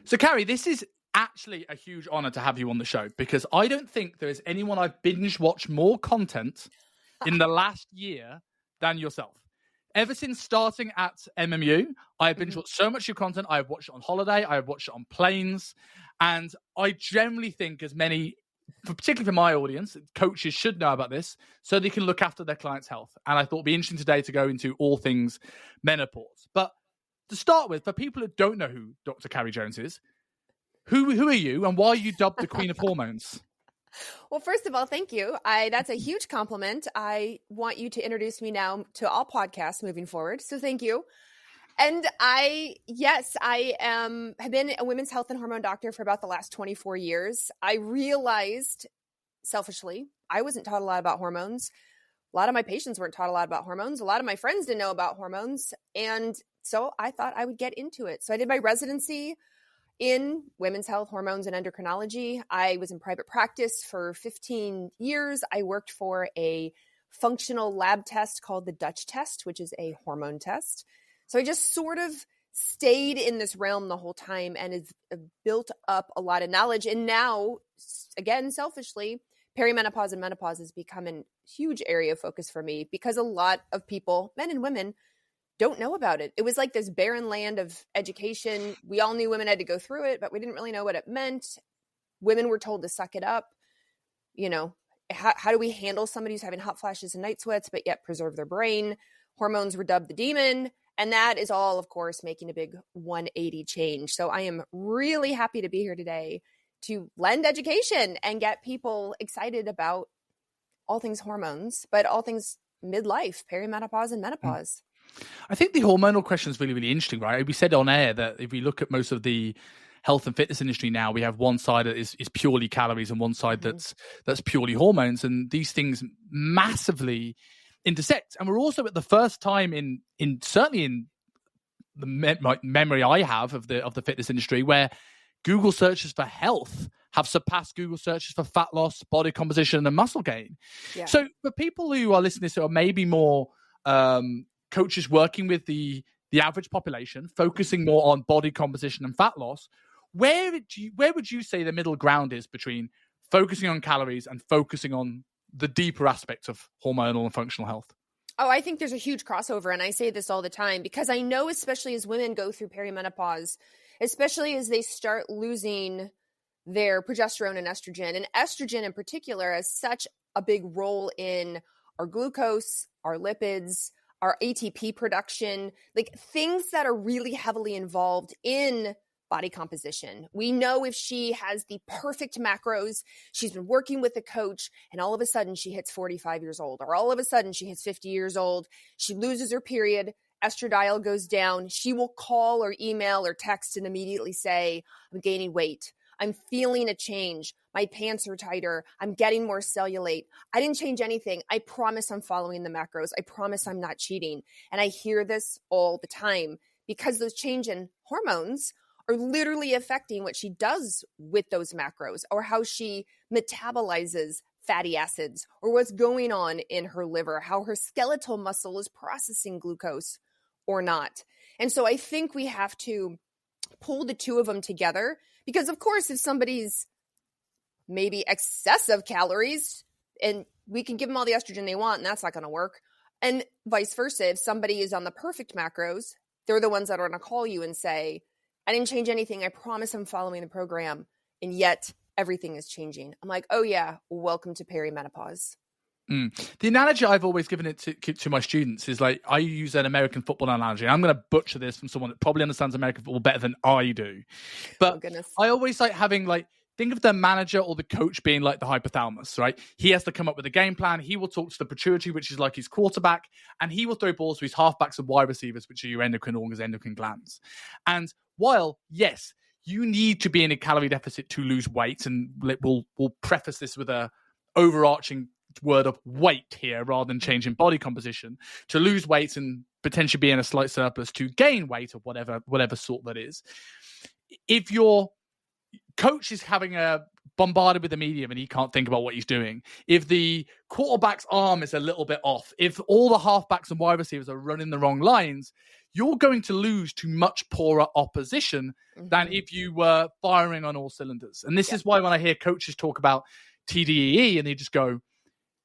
So, Carrie, this is actually a huge honor to have you on the show because I don't think there is anyone I've binge watched more content in the last year than yourself. Ever since starting at MMU, I have binge watched so much of your content. I have watched it on holiday. I have watched it on planes. And I generally think as many, particularly for my audience, coaches should know about this so they can look after their clients' health. And I thought it'd be interesting today to go into all things menopause. But to start with, for people who don't know who Dr. Carrie Jones is, who are you and why are you dubbed the Queen of Hormones? Well, first of all, thank you. That's a huge compliment. I want you to introduce me now to all podcasts moving forward. So thank you. And I have been a women's health and hormone doctor for about the last 24 years. I realized selfishly, I wasn't taught a lot about hormones. A lot of my patients weren't taught a lot about hormones. A lot of my friends didn't know about hormones. And so I thought I would get into it. So I did my residency in women's health, hormones, and endocrinology. I was in private practice for 15 years. I worked for a functional lab test called the Dutch test, which is a hormone test. So I just sort of stayed in this realm the whole time and have built up a lot of knowledge. And now, again, selfishly, perimenopause and menopause has become a huge area of focus for me because a lot of people, men and women, don't know about it. It was like this barren land of education. We all knew women had to go through it, but we didn't really know what it meant. Women were told to suck it up. You know, how do we handle somebody who's having hot flashes and night sweats, but yet preserve their brain? Hormones were dubbed the demon. And that is all, of course, making a big 180 change. So I am really happy to be here today to lend education and get people excited about all things hormones, but all things midlife, perimenopause and menopause. I think the hormonal question is really, really interesting, right? We said on air that if we look at most of the health and fitness industry now, we have one side that is purely calories and one side that's purely hormones. And these things massively intersect. And we're also at the first time in certainly in the memory I have of the fitness industry where Google searches for health have surpassed Google searches for fat loss, body composition, and muscle gain. Yeah. So for people who are listening to, or maybe more coaches working with the average population, focusing more on body composition and fat loss, where would you say the middle ground is between focusing on calories and focusing on the deeper aspects of hormonal and functional health? Oh, I think there's a huge crossover. And I say this all the time because I know, especially as women go through perimenopause, especially as they start losing their progesterone and estrogen. And estrogen in particular has such a big role in our glucose, our lipids, our ATP production, like things that are really heavily involved in body composition. We know if she has the perfect macros, she's been working with a coach, and all of a sudden she hits 45 years old, or all of a sudden she hits 50 years old, she loses her period, estradiol goes down, she will call or email or text and immediately say, I'm gaining weight. I'm feeling a change. My pants are tighter. I'm getting more cellulite. I didn't change anything. I promise I'm following the macros. I promise I'm not cheating. And I hear this all the time because those change in hormones are literally affecting what she does with those macros or how she metabolizes fatty acids or what's going on in her liver, how her skeletal muscle is processing glucose or not. And so I think we have to pull the two of them together because, of course, if somebody's maybe excessive calories and we can give them all the estrogen they want and that's not going to work. And vice versa, if somebody is on the perfect macros, they're the ones that are going to call you and say, I didn't change anything. I promise I'm following the program. And yet everything is changing. I'm like, oh yeah, welcome to perimenopause. The analogy I've always given it to my students is like, I use an American football analogy. I'm going to butcher this from someone that probably understands American football better than I do. But I always like having think of the manager or the coach being like the hypothalamus, right? He has to come up with a game plan. He will talk to the pituitary, which is like his quarterback, and he will throw balls to his halfbacks and wide receivers, which are your endocrine organs, endocrine glands. And while, yes, you need to be in a calorie deficit to lose weight, and we'll preface this with a overarching word of weight here rather than changing body composition, to lose weight and potentially be in a slight surplus to gain weight of whatever sort that is. If you're coach is having a bombarded with the medium and he can't think about what he's doing, if the quarterback's arm is a little bit off, if all the halfbacks and wide receivers are running the wrong lines, you're going to lose to much poorer opposition than if you were firing on all cylinders. And this is why when I hear coaches talk about TDEE and they just go,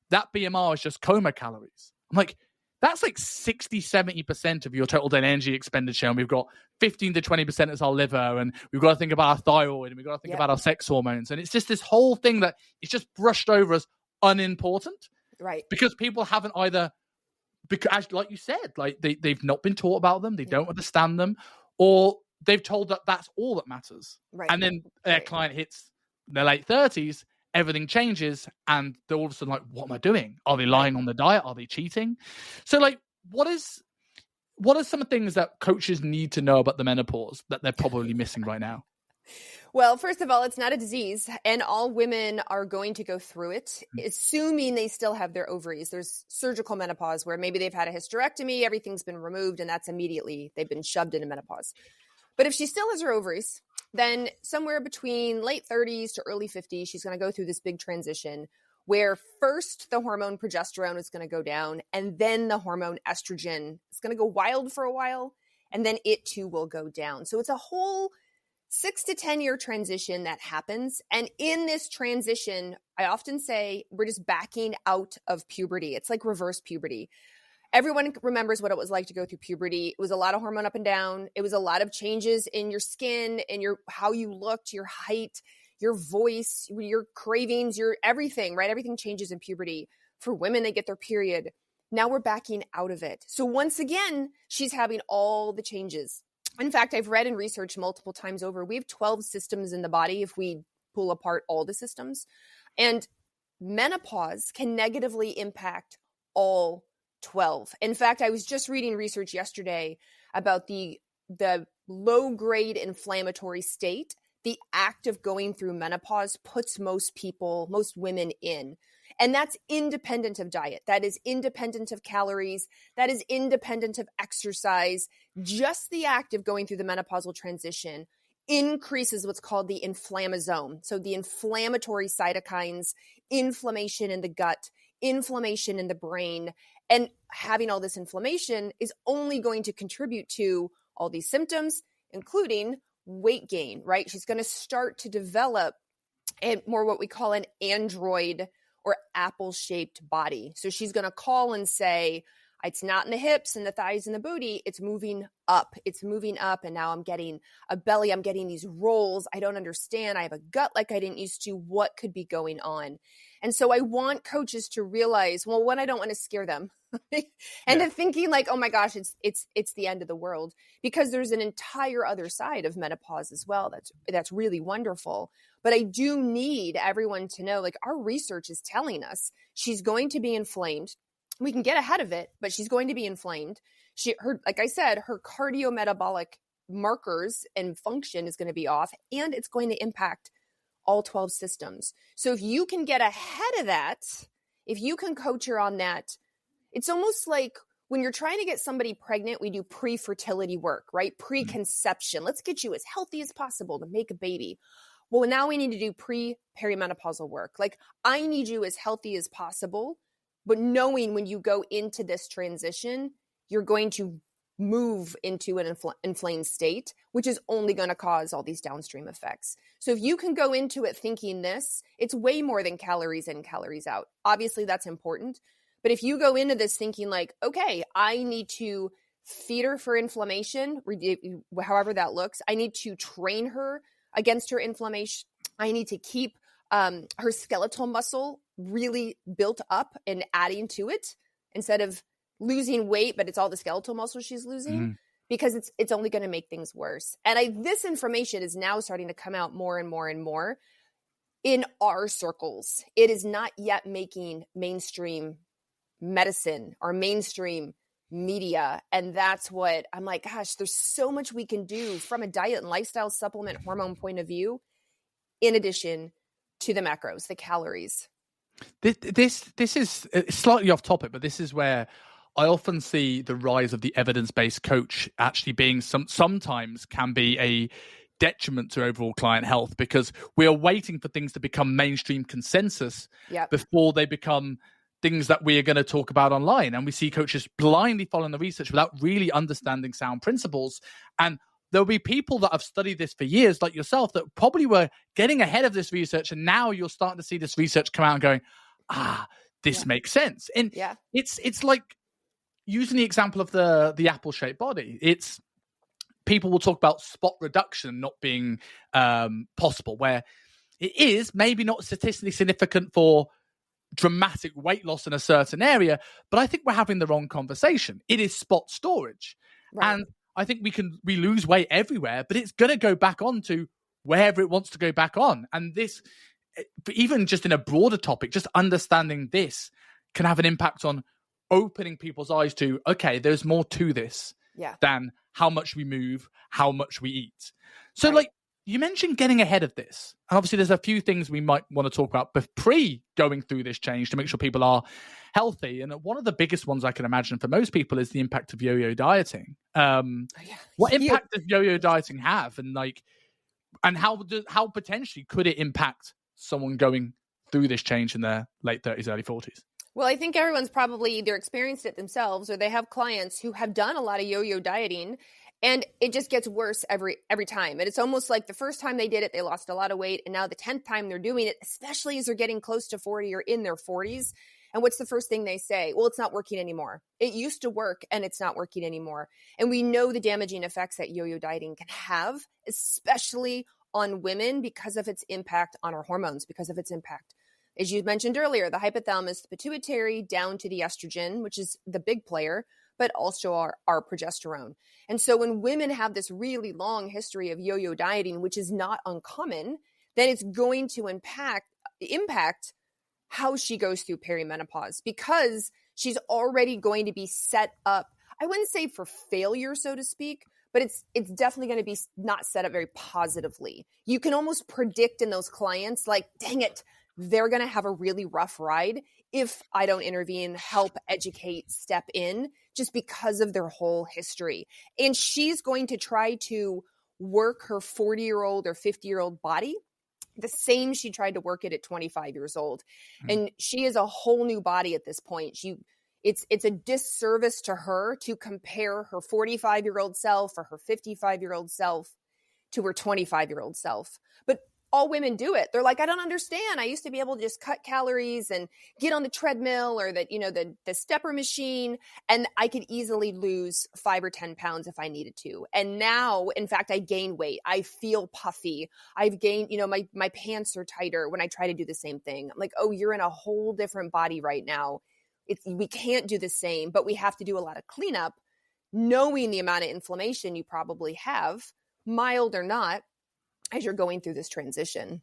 that BMR is just coma calories. I'm like, that's like 60, 70% of your total daily energy expenditure. And we've got 15 to 20% as our liver. And we've got to think about our thyroid. And we've got to think about our sex hormones. And it's just this whole thing that is just brushed over as unimportant. Right. Because people haven't either, because like you said, like they've not been taught about them. They don't understand them. Or they've told that that's all that matters. Right. And then their client hits their late 30s. Everything changes and they're all of a sudden like, what am I doing? Are they lying on the diet? Are they cheating? So like, what are some of the things that coaches need to know about the menopause that they're probably missing right now? Well, first of all, it's not a disease and all women are going to go through it, assuming they still have their ovaries. There's surgical menopause where maybe they've had a hysterectomy, everything's been removed, and that's immediately they've been shoved into menopause. But if she still has her ovaries, then somewhere between late 30s to early 50s, she's going to go through this big transition where first the hormone progesterone is going to go down and then the hormone estrogen is going to go wild for a while and then it too will go down. So it's a whole 6 to 10 year transition that happens. And in this transition, I often say we're just backing out of puberty. It's like reverse puberty. Everyone remembers what it was like to go through puberty. It was a lot of hormone up and down. It was a lot of changes in your skin and your how you looked, your height, your voice, your cravings, your everything, right? Everything changes in puberty. For women, they get their period. Now we're backing out of it. So once again, she's having all the changes. In fact, I've read and researched multiple times over. We have 12 systems in the body if we pull apart all the systems. And menopause can negatively impact all 12. In fact, I was just reading research yesterday about the low-grade inflammatory state. The act of going through menopause puts most women in. And that's independent of diet. That is independent of calories. That is independent of exercise. Just the act of going through the menopausal transition increases what's called the inflammasome. So the inflammatory cytokines, inflammation in the gut, inflammation in the brain, and having all this inflammation is only going to contribute to all these symptoms, including weight gain, right? She's going to start to develop more what we call an android or apple-shaped body. So she's going to call and say, it's not in the hips and the thighs and the booty. It's moving up. It's moving up. And now I'm getting a belly. I'm getting these rolls. I don't understand. I have a gut like I didn't used to. What could be going on? And so I want coaches to realize, well, one, I don't want to scare them and to thinking like, oh my gosh, it's the end of the world, because there's an entire other side of menopause as well. That's really wonderful. But I do need everyone to know, like, our research is telling us she's going to be inflamed. We can get ahead of it, but she's going to be inflamed. Like I said, her cardiometabolic markers and function is going to be off, and it's going to impact all 12 systems. So if you can get ahead of that, if you can coach her on that, it's almost like when you're trying to get somebody pregnant, we do pre-fertility work, right? Preconception. Let's get you as healthy as possible to make a baby. Well, now we need to do perimenopausal work. Like, I need you as healthy as possible, but knowing when you go into this transition, you're going to move into an inflamed state, which is only going to cause all these downstream effects. So if you can go into it thinking this, it's way more than calories in, calories out. Obviously, that's important. But if you go into this thinking like, okay, I need to feed her for inflammation, however that looks. I need to train her against her inflammation. I need to keep her skeletal muscle really built up and adding to it instead of losing weight, but it's all the skeletal muscle she's losing, because it's only going to make things worse. And this information is now starting to come out more and more and more in our circles. It is not yet making mainstream medicine or mainstream media. And that's what I'm like, gosh, there's so much we can do from a diet and lifestyle supplement hormone point of view, in addition to the macros, the calories. This is slightly off topic, but this is where I often see the rise of the evidence-based coach actually being sometimes can be a detriment to overall client health, because we are waiting for things to become mainstream consensus before they become things that we are going to talk about online. And we see coaches blindly following the research without really understanding sound principles. And there'll be people that have studied this for years, like yourself, that probably were getting ahead of this research. And now you're starting to see this research come out and going, this makes sense. And it's like using the example of the apple-shaped body. It's people will talk about spot reduction not being possible, where it is maybe not statistically significant for dramatic weight loss in a certain area, but I think we're having the wrong conversation. It is spot storage. Right. And I think we lose weight everywhere, but it's going to go back on to wherever it wants to go back on. And this, even just in a broader topic, just understanding this can have an impact on opening people's eyes to, okay, there's more to this than how much we move, how much we eat. So like you mentioned getting ahead of this. And obviously there's a few things we might want to talk about pre going through this change to make sure people are healthy. And one of the biggest ones I can imagine for most people is the impact of yo-yo dieting. What impact does yo-yo dieting have? And how potentially could it impact someone going through this change in their late 30s, early 40s? Well, I think everyone's probably either experienced it themselves or they have clients who have done a lot of yo-yo dieting, and it just gets worse every time. And it's almost like the first time they did it, they lost a lot of weight. And now the 10th time they're doing it, especially as they're getting close to 40 or in their 40s. And what's the first thing they say? Well, it's not working anymore. It used to work and it's not working anymore. And we know the damaging effects that yo-yo dieting can have, especially on women, because of its impact on our hormones, because of its impact, as you mentioned earlier, the hypothalamus, the pituitary, down to the estrogen, which is the big player, but also our progesterone. And so when women have this really long history of yo-yo dieting, which is not uncommon, then it's going to impact how she goes through perimenopause, because she's already going to be set up, I wouldn't say for failure, so to speak, but it's definitely going to be not set up very positively. You can almost predict in those clients, like, dang it, they're going to have a really rough ride if I don't intervene, help, educate, step in, just because of their whole history. And she's going to try to work her 40-year-old or 50-year-old body the same she tried to work it at 25 years old. And she is a whole new body at this point. It's a disservice to her to compare her 45-year-old self or her 55-year-old self to her 25-year-old self. But all women do it. They're like, I don't understand. I used to be able to just cut calories and get on the treadmill or the stepper machine, and I could easily lose 5 or 10 pounds if I needed to. And now, in fact, I gain weight. I feel puffy. I've gained, my pants are tighter when I try to do the same thing. I'm like, oh, you're in a whole different body right now. We can't do the same, but we have to do a lot of cleanup, knowing the amount of inflammation you probably have, mild or not, as you're going through this transition.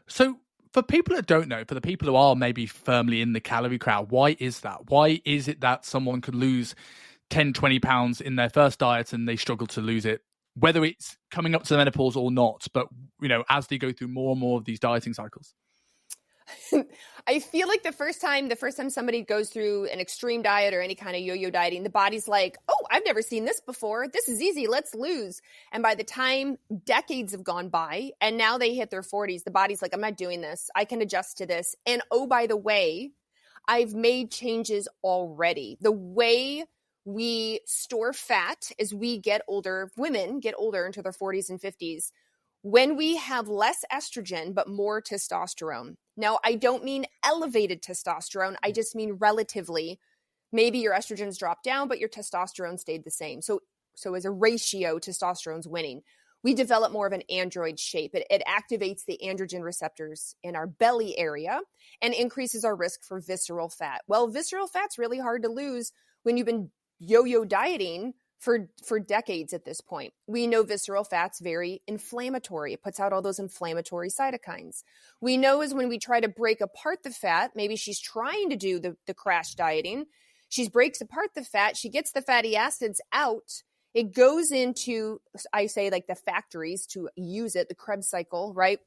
So for people that don't know, for the people who are maybe firmly in the calorie crowd, why is that? Why is it that someone could lose 10, 20 pounds in their first diet and they struggle to lose it, whether it's coming up to the menopause or not, but as they go through more and more of these dieting cycles? I feel like the first time somebody goes through an extreme diet or any kind of yo-yo dieting, the body's like, oh, I've never seen this before. This is easy. Let's lose. And by the time decades have gone by and now they hit their 40s, the body's like, I'm not doing this. I can adjust to this. And oh, by the way, I've made changes already. The way we store fat as we get older, women get older into their 40s and 50s, when we have less estrogen, but more testosterone. Now, I don't mean elevated testosterone. I just mean relatively. Maybe your estrogens dropped down, but your testosterone stayed the same. So as a ratio, testosterone's winning. We develop more of an android shape. It activates the androgen receptors in our belly area and increases our risk for visceral fat. Well, visceral fat's really hard to lose when you've been yo-yo dieting for decades at this point. We know visceral fat's very inflammatory. It puts out all those inflammatory cytokines. We know is when we try to break apart the fat, maybe she's trying to do the crash dieting. She breaks apart the fat. She gets the fatty acids out. It goes into, I say, like the factories to use it, the Krebs cycle, right?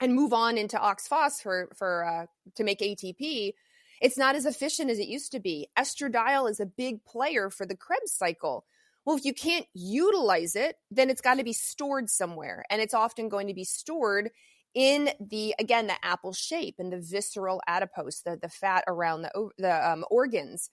And move on into oxphos to make ATP. It's not as efficient as it used to be. Estradiol is a big player for the Krebs cycle. Well, if you can't utilize it, then it's got to be stored somewhere. And it's often going to be stored in the apple shape and the visceral adipose, the fat around the organs.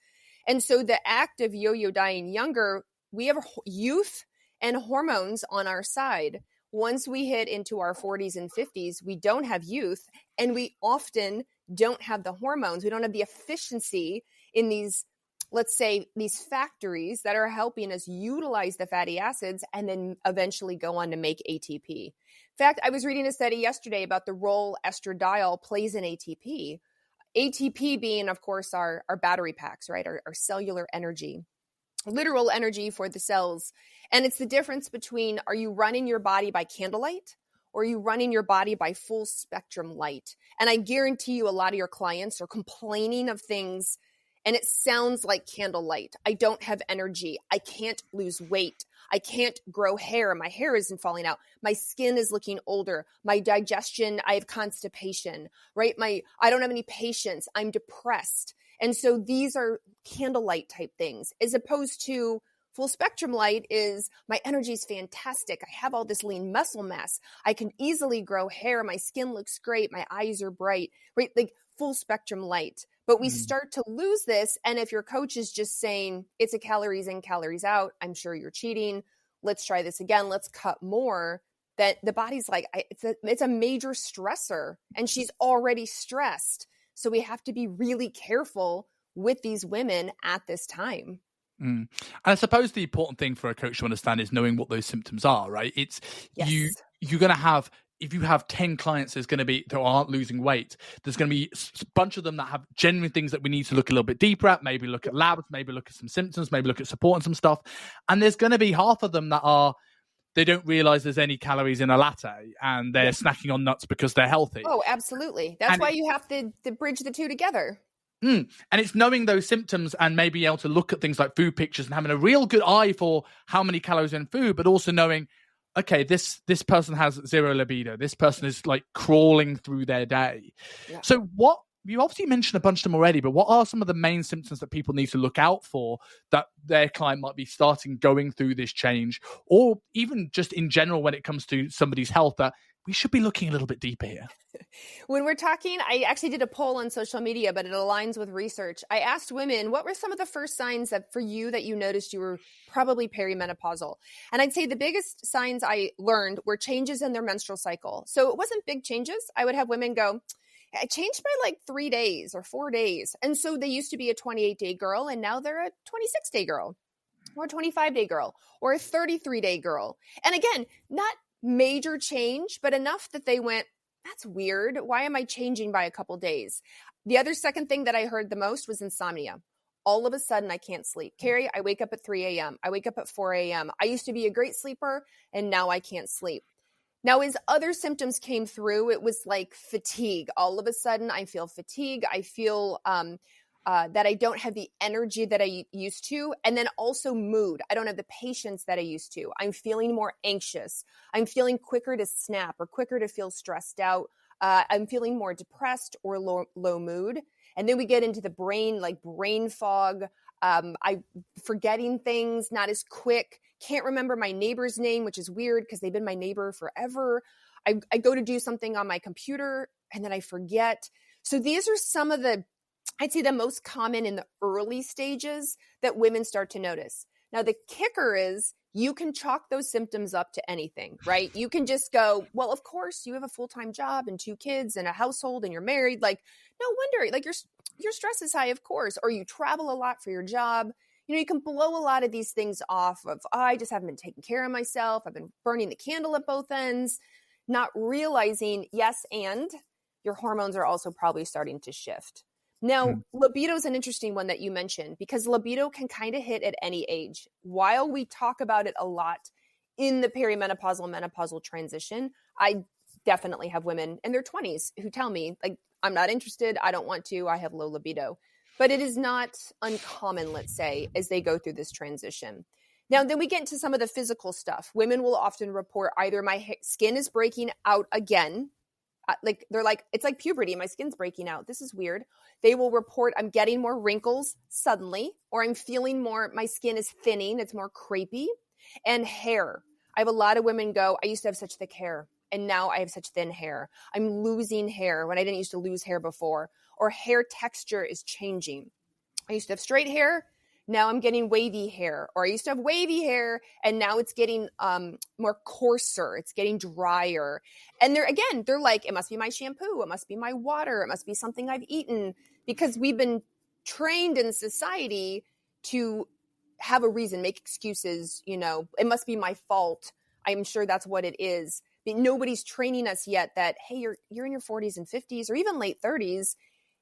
And so the act of yo-yo dying younger, we have youth and hormones on our side. Once we hit into our 40s and 50s, we don't have youth, and we often don't have the hormones. We don't have the efficiency in these, let's say, these factories that are helping us utilize the fatty acids and then eventually go on to make ATP. In fact, I was reading a study yesterday about the role estradiol plays in ATP. ATP being, of course, our battery packs, right? Our cellular energy, literal energy for the cells. And it's the difference between, are you running your body by candlelight or are you running your body by full spectrum light? And I guarantee you a lot of your clients are complaining of things and it sounds like candlelight. I don't have energy. I can't lose weight. I can't grow hair. My hair isn't falling out. My skin is looking older. My digestion, I have constipation, right? I don't have any patience. I'm depressed. And so these are candlelight type things, as opposed to full spectrum light is my energy is fantastic. I have all this lean muscle mass. I can easily grow hair. My skin looks great. My eyes are bright, right? Like full spectrum light. But we start to lose this. And if your coach is just saying it's a calories in, calories out, I'm sure you're cheating. Let's try this again. Let's cut more. That the body's like, it's a major stressor and she's already stressed. So we have to be really careful with these women at this time. And I suppose the important thing for a coach to understand is knowing what those symptoms are, right? It's you're going to have, if you have 10 clients, there's going to be, that aren't losing weight, there's going to be a bunch of them that have genuine things that we need to look a little bit deeper at, maybe look at labs, maybe look at some symptoms, maybe look at support and some stuff. And there's going to be half of them that are, they don't realize there's any calories in a latte and they're snacking on nuts because they're healthy. Oh, absolutely. That's why you have to bridge the two together. And it's knowing those symptoms and maybe able to look at things like food pictures and having a real good eye for how many calories in food, but also knowing, okay, this person has zero libido. This person is like crawling through their day. Yeah. So what, you obviously mentioned a bunch of them already, but what are some of the main symptoms that people need to look out for that their client might be starting going through this change, or even just in general when it comes to somebody's health that we should be looking a little bit deeper here? When we're talking, I actually did a poll on social media, but it aligns with research. I asked women, what were some of the first signs that for you that you noticed you were probably perimenopausal? And I'd say the biggest signs I learned were changes in their menstrual cycle. So it wasn't big changes. I would have women go, I changed by like 3 days or 4 days. And so they used to be a 28-day girl and now they're a 26-day girl or a 25-day girl or a 33-day girl. And again, not major change, but enough that they went, that's weird. Why am I changing by a couple days? The other second thing that I heard the most was insomnia. All of a sudden, I can't sleep. Carrie, I wake up at 3 a.m. I wake up at 4 a.m. I used to be a great sleeper, and now I can't sleep. Now, as other symptoms came through, it was like fatigue. All of a sudden, I feel fatigue. I feel that I don't have the energy that I used to. And then also mood. I don't have the patience that I used to. I'm feeling more anxious. I'm feeling quicker to snap or quicker to feel stressed out. I'm feeling more depressed or low mood. And then we get into the brain, like brain fog. I forgetting things, not as quick. Can't remember my neighbor's name, which is weird because they've been my neighbor forever. I go to do something on my computer and then I forget. So these are some of the, I'd say the most common in the early stages that women start to notice. Now, the kicker is you can chalk those symptoms up to anything, right? You can just go, well, of course, you have a full-time job and 2 kids and a household and you're married. Like, no wonder, like your stress is high, of course, or you travel a lot for your job. You know, you can blow a lot of these things off of, oh, I just haven't been taking care of myself. I've been burning the candle at both ends, not realizing, yes, and your hormones are also probably starting to shift. Now, libido is an interesting one that you mentioned because libido can kind of hit at any age. While we talk about it a lot in the perimenopausal, menopausal transition, I definitely have women in their 20s who tell me, like, I'm not interested. I don't want to. I have low libido. But it is not uncommon, let's say, as they go through this transition. Now, then we get into some of the physical stuff. Women will often report either my skin is breaking out again, like they're like, it's like puberty. My skin's breaking out. This is weird. They will report I'm getting more wrinkles suddenly, or I'm feeling more, my skin is thinning. It's more crepey. And hair. I have a lot of women go, I used to have such thick hair and now I have such thin hair. I'm losing hair when I didn't used to lose hair before, or hair texture is changing. I used to have straight hair. Now I'm getting wavy hair, or I used to have wavy hair and now it's getting more coarser. It's getting drier. And they're like, it must be my shampoo. It must be my water. It must be something I've eaten, because we've been trained in society to have a reason, make excuses. It must be my fault. I'm sure that's what it is. But nobody's training us yet that, hey, you're in your 40s and 50s or even late 30s.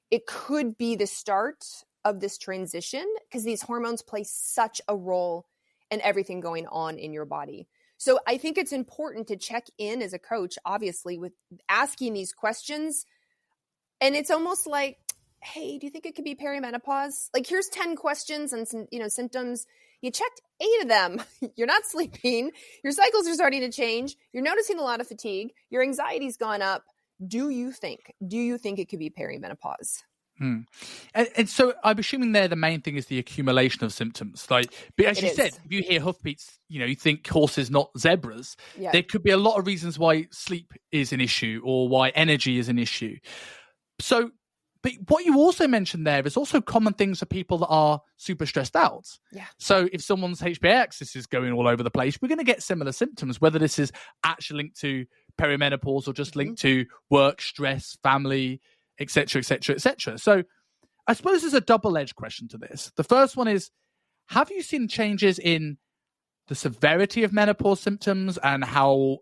It could be the start of this transition, because these hormones play such a role in everything going on in your body. So I think it's important to check in as a coach, obviously, with asking these questions. And it's almost like, hey, do you think it could be perimenopause? Like, here's 10 questions and some, symptoms. You checked 8 of them. You're not sleeping. Your cycles are starting to change. You're noticing a lot of fatigue. Your anxiety's gone up. Do you think it could be perimenopause? And so I'm assuming there the main thing is the accumulation of symptoms. But as you said, if you hear hoofbeats, you think horses, not zebras. Yeah. There could be a lot of reasons why sleep is an issue or why energy is an issue. So, but what you also mentioned there is also common things for people that are super stressed out. Yeah. So if someone's HPA axis is going all over the place, we're going to get similar symptoms, whether this is actually linked to perimenopause or just linked to work, stress, family, et cetera, et cetera, et cetera. So I suppose there's a double-edged question to this. The first one is, have you seen changes in the severity of menopause symptoms and how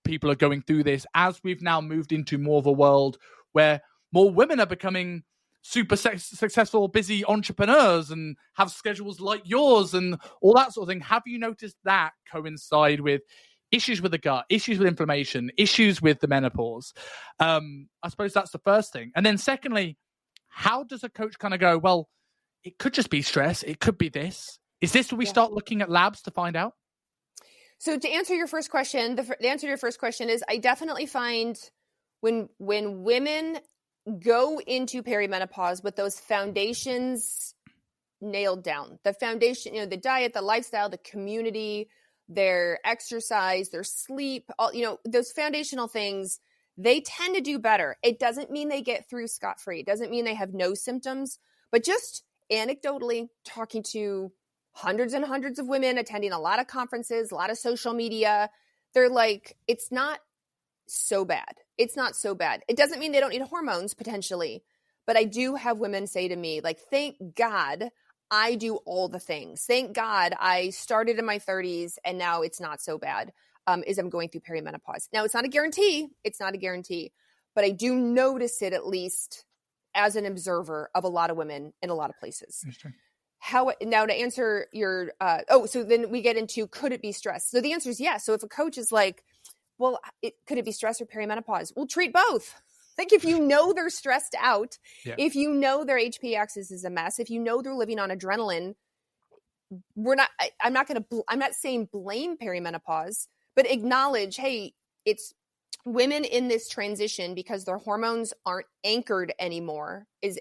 people are going through this as we've now moved into more of a world where more women are becoming super successful, busy entrepreneurs and have schedules like yours and all that sort of thing? Have you noticed that coincide with issues with the gut, issues with inflammation, issues with the menopause? I suppose that's the first thing. And then secondly, how does a coach kind of go, well, it could just be stress. It could be this. Is this where we start looking at labs to find out? So to answer your first question, the answer to your first question is I definitely find when women go into perimenopause with those foundations nailed down, the foundation, the diet, the lifestyle, the community, their exercise, their sleep, all, those foundational things, they tend to do better. It doesn't mean they get through scot-free. It doesn't mean they have no symptoms, but just anecdotally talking to hundreds and hundreds of women, attending a lot of conferences, a lot of social media, they're like, it's not so bad. It's not so bad. It doesn't mean they don't need hormones potentially, but I do have women say to me, like, thank God I do all the things. Thank God I started in my 30s and now it's not so bad as I'm going through perimenopause. Now, it's not a guarantee. It's not a guarantee, but I do notice it at least as an observer of a lot of women in a lot of places. Now to answer your, so then we get into, could it be stress? So the answer is yes. So if a coach is like, well, could it be stress or perimenopause? We'll treat both. Like if you know they're stressed out, if you know their HPA axis is a mess, if you know they're living on adrenaline, I'm not saying blame perimenopause, but acknowledge, hey, it's women in this transition because their hormones aren't anchored anymore, is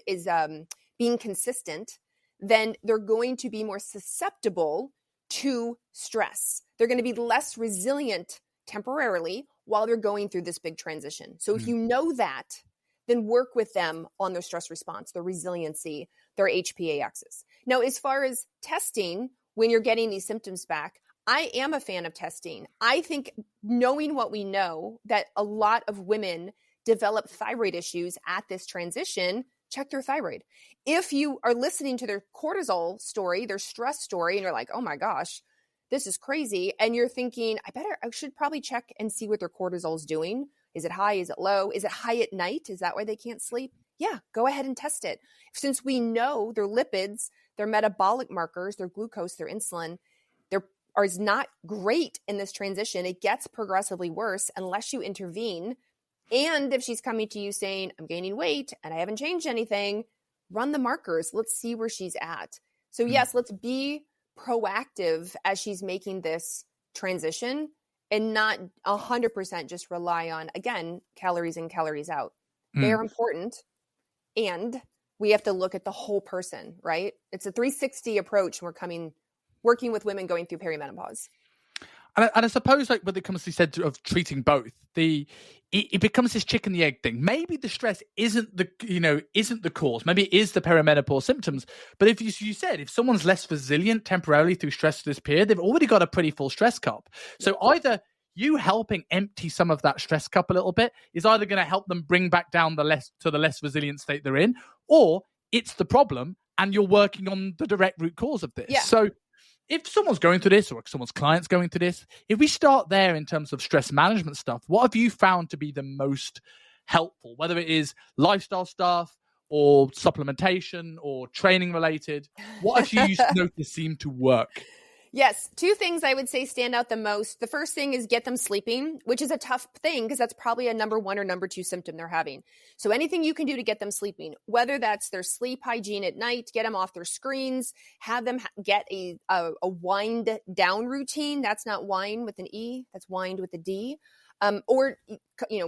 being consistent, then they're going to be more susceptible to stress. They're going to be less resilient temporarily while they're going through this big transition. So if you know that, then work with them on their stress response, their resiliency, their HPA axis. Now, as far as testing, when you're getting these symptoms back, I am a fan of testing. I think knowing what we know, that a lot of women develop thyroid issues at this transition, check their thyroid. If you are listening to their cortisol story, their stress story, and you're like, oh my gosh, this is crazy. And you're thinking, I should probably check and see what their cortisol is doing. Is it high? Is it low? Is it high at night? Is that why they can't sleep? Yeah, go ahead and test it. Since we know their lipids, their metabolic markers, their glucose, their insulin, is not great in this transition. It gets progressively worse unless you intervene. And if she's coming to you saying, I'm gaining weight and I haven't changed anything, run the markers. Let's see where she's at. So yes, let's be proactive as she's making this transition and not 100% just rely on, again, calories in, calories out. Mm. They're important. And we have to look at the whole person, right? It's a 360 approach. Working with women going through perimenopause. And I suppose, like, when it comes to said of treating both, it becomes this chicken and the egg thing. Maybe the stress isn't the cause. Maybe it is the perimenopause symptoms. But if you said if someone's less resilient temporarily through stress for this period, they've already got a pretty full stress cup. So either you helping empty some of that stress cup a little bit is either going to help them bring back down the less resilient state they're in, or it's the problem and you're working on the direct root cause of this. Yeah. So if someone's going through this or someone's client's going through this, if we start there in terms of stress management stuff, what have you found to be the most helpful, whether it is lifestyle stuff or supplementation or training related? What have you noticed seem to work? Yes. 2 things I would say stand out the most. The first thing is get them sleeping, which is a tough thing because that's probably a number 1 or number 2 symptom they're having. So anything you can do to get them sleeping, whether that's their sleep hygiene at night, get them off their screens, have them get a wind down routine. That's not wine with an E, that's wind with a D. Or,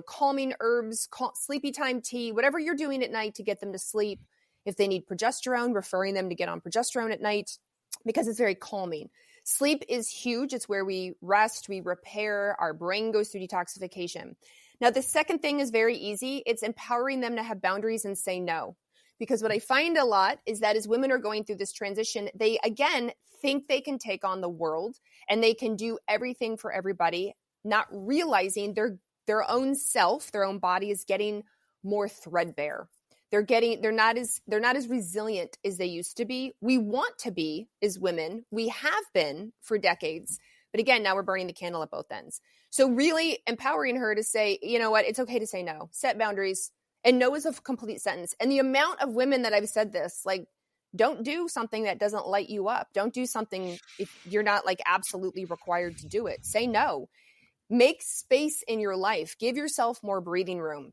calming herbs, sleepy time tea, whatever you're doing at night to get them to sleep. If they need progesterone, referring them to get on progesterone at night because it's very calming. Sleep is huge. It's where we rest, we repair, our brain goes through detoxification. Now, the second thing is very easy. It's empowering them to have boundaries and say no. Because what I find a lot is that as women are going through this transition, they, again, think they can take on the world and they can do everything for everybody, not realizing their own self, their own body is getting more threadbare. They're not as resilient as they used to be. We want to be as women. We have been for decades. But again, now we're burning the candle at both ends. So really empowering her to say, you know what, it's okay to say no, set boundaries, and no is a complete sentence. And the amount of women that I've said this, like, don't do something that doesn't light you up. Don't do something if you're not like absolutely required to do it. Say no. Make space in your life. Give yourself more breathing room.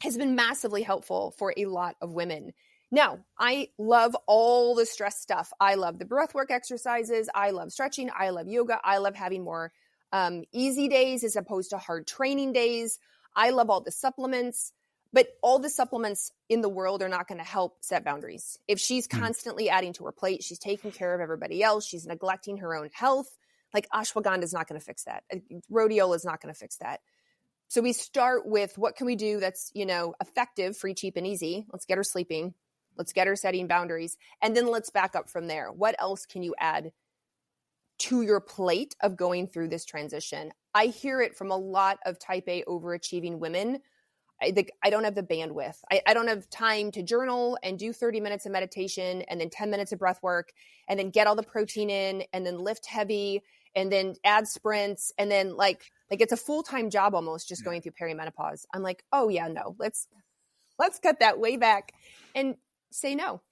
Has been massively helpful for a lot of women. Now, I love all the stress stuff. I love the breathwork exercises. I love stretching. I love yoga. I love having more easy days as opposed to hard training days. I love all the supplements, but all the supplements in the world are not going to help set boundaries. If she's constantly adding to her plate, she's taking care of everybody else, she's neglecting her own health, like ashwagandha is not going to fix that. Rhodiola is not going to fix that. So we start with what can we do that's, effective, free, cheap, and easy. Let's get her sleeping. Let's get her setting boundaries. And then let's back up from there. What else can you add to your plate of going through this transition? I hear it from a lot of type A overachieving women. I think I don't have the bandwidth. I don't have time to journal and do 30 minutes of meditation and then 10 minutes of breath work and then get all the protein in and then lift heavy and then add sprints and then like it's a full-time job almost just going through perimenopause. I'm like, oh yeah, no, let's cut that way back and say no.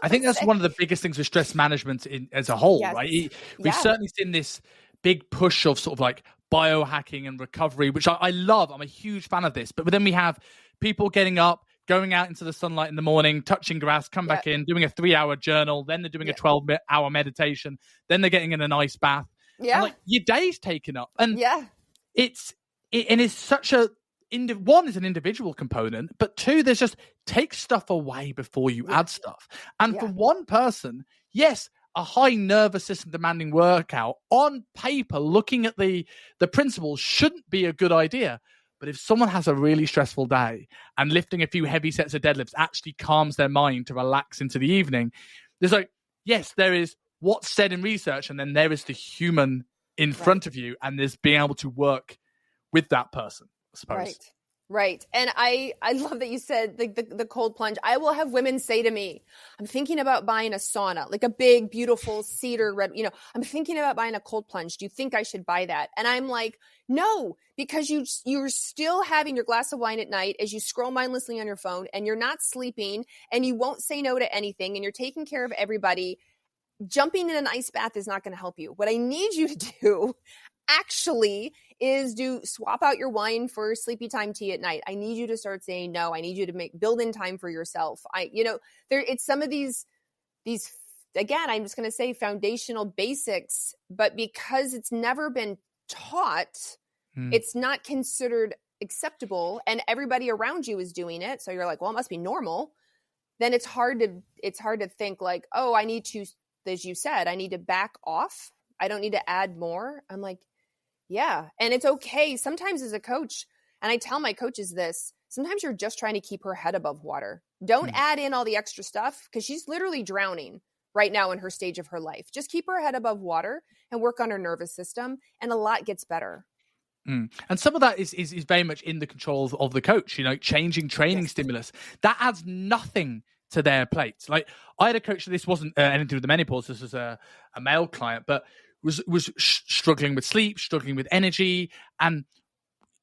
I think that's one of the biggest things with stress management as a whole, right? We've certainly seen this big push of sort of like biohacking and recovery, which I love. I'm a huge fan of this. But then we have people getting up, going out into the sunlight in the morning, touching grass, come back in, doing a 3-hour journal. Then they're doing a 12-hour meditation. Then they're getting in an ice bath. Yeah. And like your day's taken up. And it's such a, one is an individual component, but 2, there's just take stuff away before you add stuff. And for one person, yes, a high nervous system demanding workout on paper, looking at the principles shouldn't be a good idea. But if someone has a really stressful day and lifting a few heavy sets of deadlifts actually calms their mind to relax into the evening, there's like, yes, there is what's said in research, and then there is the human in front of you, and there's being able to work with that person, I suppose. Right. And I love that you said the cold plunge. I will have women say to me, I'm thinking about buying a sauna, like a big, beautiful cedar red, I'm thinking about buying a cold plunge. Do you think I should buy that? And I'm like, no, because you're still having your glass of wine at night as you scroll mindlessly on your phone and you're not sleeping and you won't say no to anything and you're taking care of everybody. Jumping in an ice bath is not going to help you. What I need you to do actually is swap out your wine for sleepy time tea at night. I need you to start saying no. I need you to build in time for yourself. It's some of these, again, I'm just going to say foundational basics, but because it's never been taught, it's not considered acceptable, and everybody around you is doing it. So you're like, well, it must be normal. Then it's hard to think like, oh, I need to, as you said, I need to back off. I don't need to add more. I'm like, yeah. And it's okay. Sometimes as a coach, and I tell my coaches this, sometimes you're just trying to keep her head above water. Don't add in all the extra stuff, because she's literally drowning right now in her stage of her life. Just keep her head above water and work on her nervous system, and a lot gets better. And some of that is very much in the control of the coach, changing training stimulus. That adds nothing to their plates. Like, I had a coach, this wasn't anything to do with the menopause, this was a male client, but was struggling with sleep, struggling with energy, and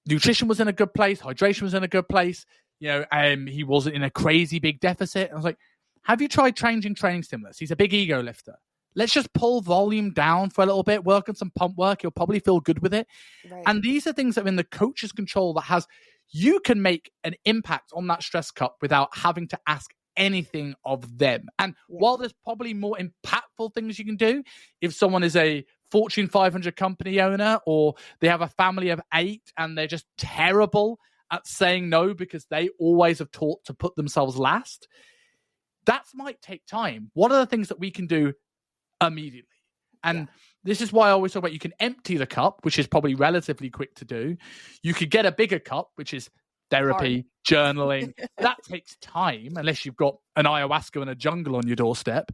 nutrition was in a good place, hydration was in a good place. He wasn't in a crazy big deficit. I was like, have you tried changing training stimulus? He's a big ego lifter. Let's just pull volume down for a little bit, work on some pump work. You'll probably feel good with it. Right. And these are things that are in the coach's control you can make an impact on that stress cup without having to ask anything of them. And while there's probably more impactful things you can do, if someone is a Fortune 500 company owner, or they have a family of 8 and they're just terrible at saying no because they always have taught to put themselves last, that might take time. What are the things that we can do immediately? And this is why I always talk about, you can empty the cup, which is probably relatively quick to do. You could get a bigger cup, which is therapy, journaling. That takes time, unless you've got an ayahuasca and a jungle on your doorstep.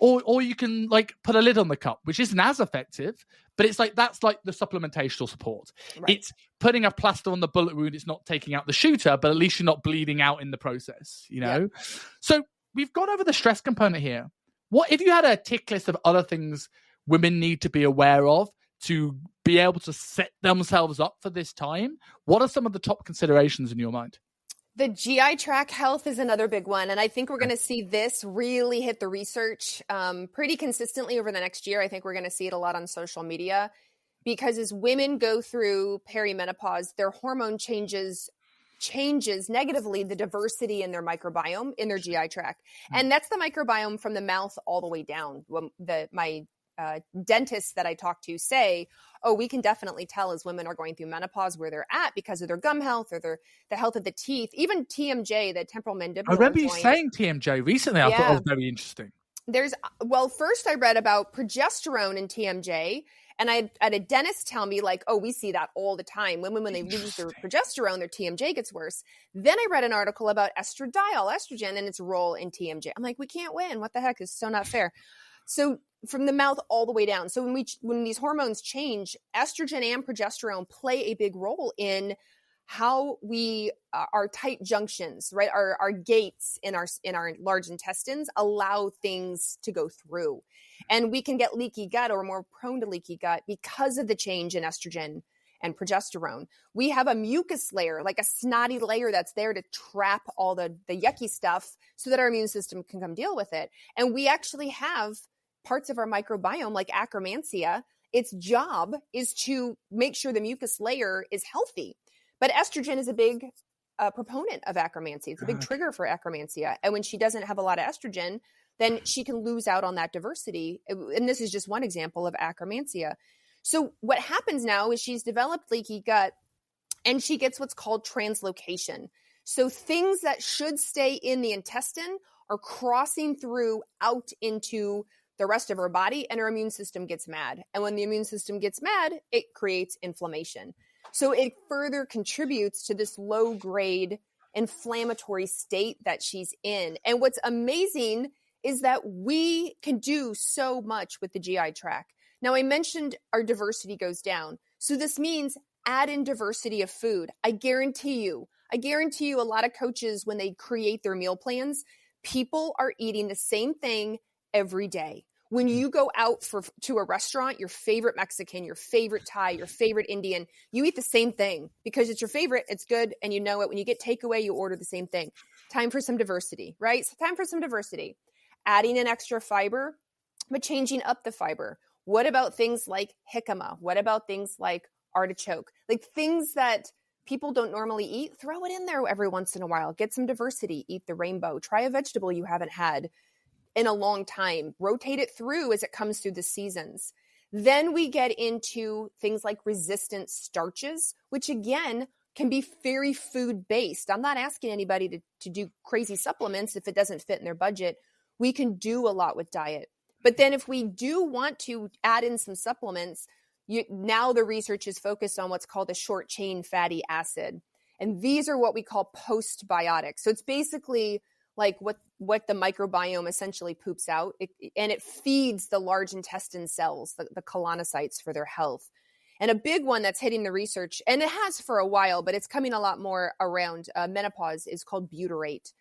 Or you can put a lid on the cup, which isn't as effective, but it's that's the supplementational support. Right. It's putting a plaster on the bullet wound. It's not taking out the shooter, but at least you're not bleeding out in the process, Yep. So we've gone over the stress component here. What if you had a tick list of other things women need to be aware of to be able to set themselves up for this time? What are some of the top considerations in your mind? The GI tract health is another big one. And I think we're going to see this really hit the research pretty consistently over the next year. I think we're going to see it a lot on social media, because as women go through perimenopause, their hormone changes negatively the diversity in their microbiome, in their GI tract. And that's the microbiome from the mouth all the way down. My dentists that I talk to say, oh, we can definitely tell as women are going through menopause where they're at because of their gum health or the health of the teeth, even TMJ, the temporal mandibular joint. I remember you saying TMJ recently. I thought it was very interesting. First I read about progesterone in TMJ, and I had a dentist tell me we see that all the time. Women, when they lose their progesterone, their TMJ gets worse. Then I read an article about estrogen and its role in TMJ. I'm like, we can't win. What the heck? It's so not fair. So from the mouth all the way down. So when these hormones change, estrogen and progesterone play a big role in how our tight junctions, right? Our gates in our large intestines allow things to go through. And we can get leaky gut, or more prone to leaky gut, because of the change in estrogen and progesterone. We have a mucus layer, like a snotty layer that's there to trap all the yucky stuff so that our immune system can come deal with it. And we actually have parts of our microbiome, like Akkermansia, its job is to make sure the mucus layer is healthy. But estrogen is a big proponent of Akkermansia. It's a big trigger for Akkermansia. And when she doesn't have a lot of estrogen, then she can lose out on that diversity. And this is just one example of Akkermansia. So what happens now is she's developed leaky gut, and she gets what's called translocation. So things that should stay in the intestine are crossing through out into the rest of her body, and her immune system gets mad. And when the immune system gets mad, it creates inflammation. So it further contributes to this low-grade inflammatory state that she's in. And what's amazing is that we can do so much with the GI tract. Now, I mentioned our diversity goes down. So this means add in diversity of food. I guarantee you a lot of coaches, when they create their meal plans, people are eating the same thing every day. When you go out to a restaurant, your favorite Mexican, your favorite Thai, your favorite Indian, you eat the same thing because it's your favorite, it's good, and you know it. When you get takeaway, you order the same thing. Time for some diversity, right? So time for some diversity. Adding in extra fiber, but changing up the fiber. What about things like jicama? What about things like artichoke? Like things that people don't normally eat, throw it in there every once in a while. Get some diversity. Eat the rainbow. Try a vegetable you haven't had in a long time. Rotate it through as it comes through the seasons. Then we get into things like resistant starches, which again can be very food based. I'm not asking anybody to do crazy supplements if it doesn't fit in their budget. We can do a lot with diet. But then if we do want to add in some supplements, now the research is focused on what's called a short chain fatty acid. And these are what we call postbiotics. So it's basically like what the microbiome essentially poops out. And it feeds the large intestine cells, the colonocytes, for their health. And a big one that's hitting the research, and it has for a while, but it's coming a lot more around menopause, is called butyrate.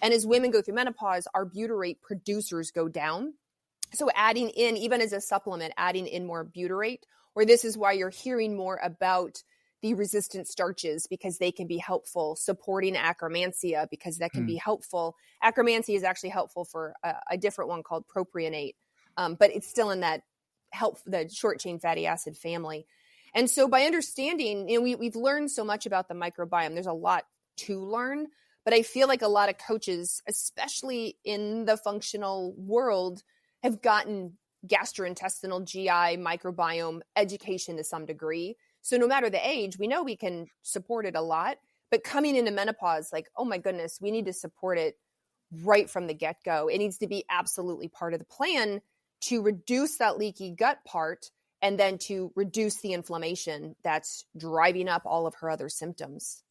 And as women go through menopause, our butyrate producers go down. So adding in, even as a supplement, adding in more butyrate, or this is why you're hearing more about the resistant starches, because they can be helpful, supporting akkermansia, because that can be helpful. Akkermansia is actually helpful for a different one called propionate, but it's still in that the short chain fatty acid family. And so by understanding, we've learned so much about the microbiome. There's a lot to learn, but I feel like a lot of coaches, especially in the functional world, have gotten gastrointestinal, GI, microbiome education to some degree. So no matter the age, we know we can support it a lot, but coming into menopause, like, oh my goodness, we need to support it right from the get-go. It needs to be absolutely part of the plan to reduce that leaky gut part, and then to reduce the inflammation that's driving up all of her other symptoms.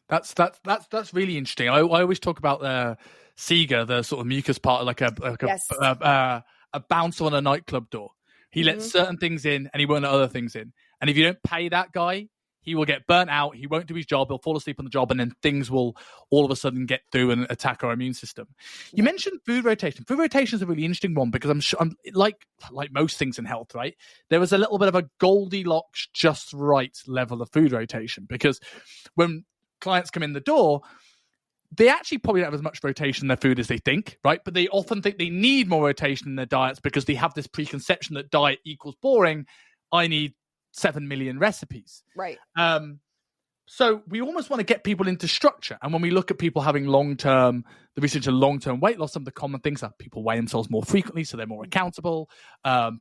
That's really interesting. I always talk about the Seeger, the sort of mucus part, like a bouncer on a nightclub door. He lets certain things in and he won't let other things in. And if you don't pay that guy, he will get burnt out. He won't do his job. He'll fall asleep on the job, and then things will all of a sudden get through and attack our immune system. You mentioned food rotation. Food rotation is a really interesting one, because I'm like most things in health, right? There was a little bit of a Goldilocks just right level of food rotation, because when clients come in the door, they actually probably don't have as much rotation in their food as they think, right? But they often think they need more rotation in their diets because they have this preconception that diet equals boring. I need 7 million recipes. Right. So we almost want to get people into structure. And when we look at people having the research of long-term weight loss, some of the common things are people weigh themselves more frequently, so they're more accountable.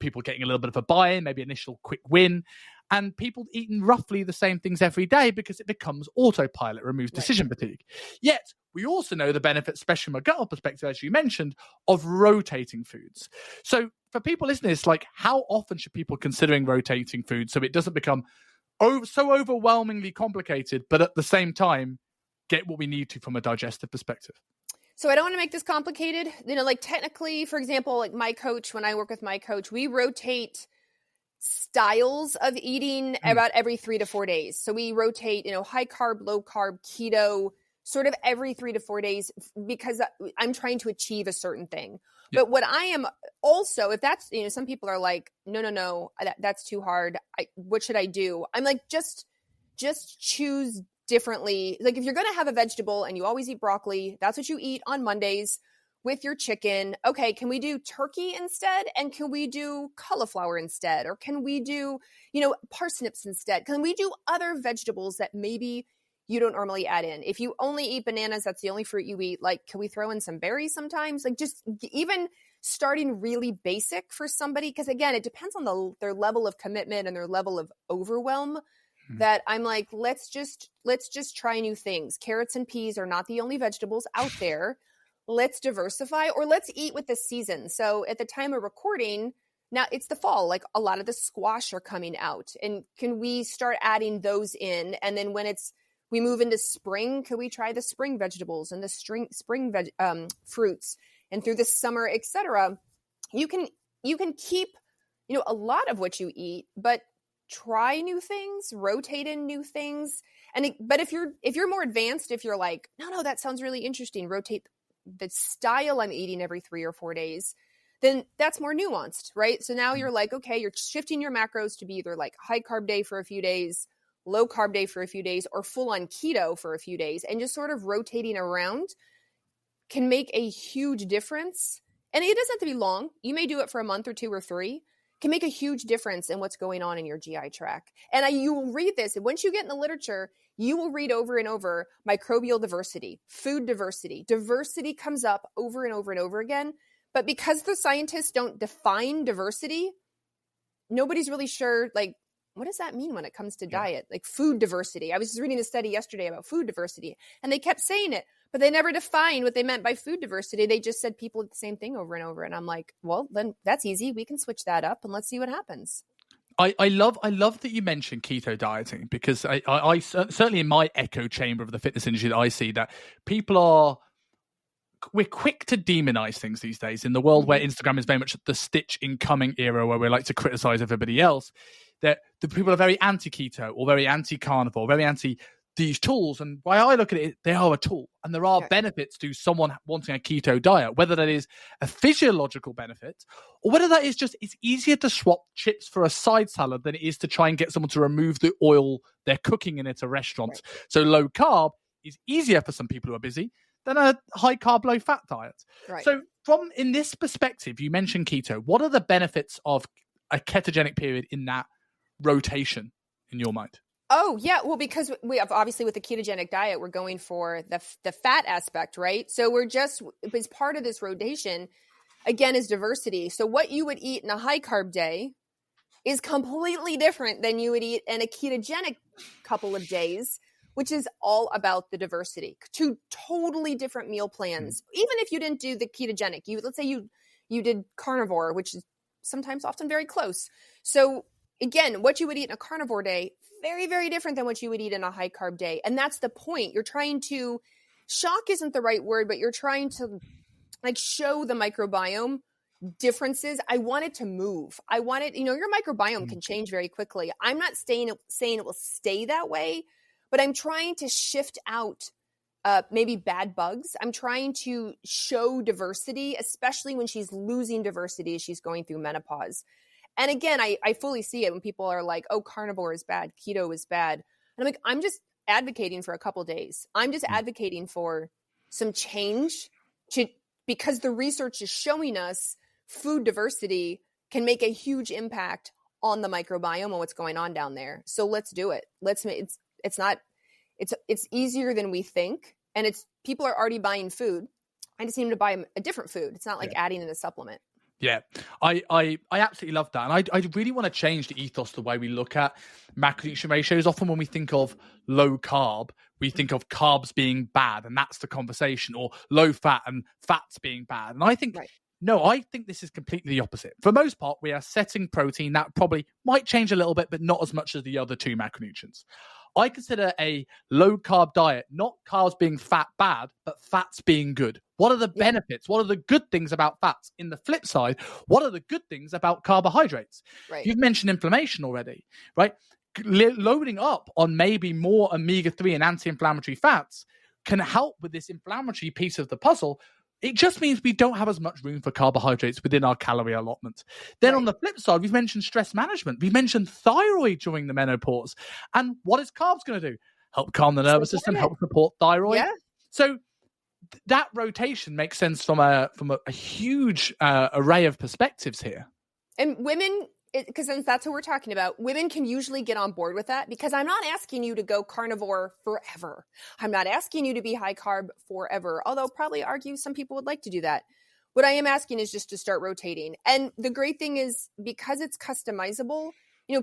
People getting a little bit of a buy-in, maybe initial quick win. And people eating roughly the same things every day, because it becomes autopilot, removes decision fatigue. Yet we also know the benefits, especially from a gut health perspective, as you mentioned, of rotating foods. So for people listening, it's like, how often should people considering rotating food so it doesn't become so overwhelmingly complicated, but at the same time get what we need to from a digestive perspective? So I don't want to make this complicated. Like technically, for example, like my coach, when I work with my coach, we rotate styles of eating about every 3 to 4 days. So we rotate, high carb, low carb, keto, sort of every 3 to 4 days, because I'm trying to achieve a certain thing. But what I am also, if that's, some people are like, no, that's too hard. What should I do? I'm like, just choose differently. Like if you're going to have a vegetable and you always eat broccoli, that's what you eat on Mondays with your chicken. Okay, can we do turkey instead? And can we do cauliflower instead? Or can we do, parsnips instead? Can we do other vegetables that maybe you don't normally add in? If you only eat bananas, that's the only fruit you eat. Like, can we throw in some berries sometimes? Like just even starting really basic for somebody, because again, it depends on their level of commitment and their level of overwhelm. That I'm like, let's just try new things. Carrots and peas are not the only vegetables out there. Let's diversify, or let's eat with the season. So at the time of recording, now it's the fall, like a lot of the squash are coming out, and can we start adding those in? And then when we move into spring, could we try the spring vegetables and the spring fruits, and through the summer, etc. You can keep, a lot of what you eat, but try new things, rotate in new things. But if you're more advanced, if you're like, no, that sounds really interesting, rotate the style I'm eating every 3 or 4 days, then that's more nuanced, right? So now you're like, okay, you're shifting your macros to be either like high carb day for a few days, low carb day for a few days, or full on keto for a few days, and just sort of rotating around can make a huge difference. And it doesn't have to be long. You may do it for a month or 2 or 3. Can make a huge difference in what's going on in your GI tract. And you will read this, and once you get in the literature, you will read over and over microbial diversity, food diversity. Diversity comes up over and over and over again. But because the scientists don't define diversity, nobody's really sure, like, what does that mean when it comes to diet? Like food diversity. I was just reading a study yesterday about food diversity, and they kept saying it, but they never defined what they meant by food diversity. They just said people eat the same thing over and over. And I'm like, well, then that's easy. We can switch that up and let's see what happens. I love that you mentioned keto dieting, because I certainly in my echo chamber of the fitness industry that I see that we're quick to demonize things these days in the world where Instagram is very much the stitch incoming era, where we like to criticize everybody else. That the people are very anti-keto or very anti-carnivore, very anti these tools. And why I look at it, they are a tool, and there are benefits to someone wanting a keto diet, whether that is a physiological benefit or whether that is just, it's easier to swap chips for a side salad than it is to try and get someone to remove the oil they're cooking in at a restaurant. Right. So low carb is easier for some people who are busy than a high carb, low fat diet. Right. So from in this perspective, you mentioned keto. What are the benefits of a ketogenic period in that rotation in your mind? Oh, yeah. Well, because we have, obviously with the ketogenic diet, we're going for the fat aspect, right? So we're just, as part of this rotation, again, is diversity. So what you would eat in a high carb day is completely different than you would eat in a ketogenic couple of days, which is all about the diversity. Two totally different meal plans. Even if you didn't do the ketogenic, let's say you did carnivore, which is sometimes often very close. So again, what you would eat in a carnivore day, very, very different than what you would eat in a high carb day. And that's the point. You're trying to, shock isn't the right word, but you're trying to like show the microbiome differences. I want it to move. I want it, your microbiome can change very quickly. I'm not saying it will stay that way, but I'm trying to shift out maybe bad bugs. I'm trying to show diversity, especially when she's losing diversity as she's going through menopause. And again, I fully see it when people are like, oh, carnivore is bad, keto is bad. And I'm like, I'm just advocating for a couple days. I'm just advocating for some change because the research is showing us food diversity can make a huge impact on the microbiome and what's going on down there. So let's do it. It's easier than we think. And people are already buying food. I just need them to buy a different food. It's not like adding in a supplement. Yeah, I absolutely love that. And I really want to change the ethos, the way we look at macronutrient ratios. Often when we think of low carb, we think of carbs being bad, and that's the conversation, or low fat and fats being bad. And I think, no, I think this is completely the opposite. For the most part, we are setting protein that probably might change a little bit, but not as much as the other two macronutrients. I consider a low carb diet, not carbs being fat bad, but fats being good. What are the benefits? What are the good things about fats? In the flip side, what are the good things about carbohydrates? Right. You've mentioned inflammation already, right? Loading up on maybe more omega-3 and anti-inflammatory fats can help with this inflammatory piece of the puzzle. It just means we don't have as much room for carbohydrates within our calorie allotment. Then on the flip side, we've mentioned stress management. We've mentioned thyroid during the menopause. And what is carbs going to do? Help calm the nervous system, help support thyroid. Yeah. So that rotation makes sense from a huge array of perspectives here. And women, because that's what we're talking about, women can usually get on board with that, because I'm not asking you to go carnivore forever. I'm not asking you to be high carb forever, although probably argue some people would like to do that. What I am asking is just to start rotating. And the great thing is, because it's customizable,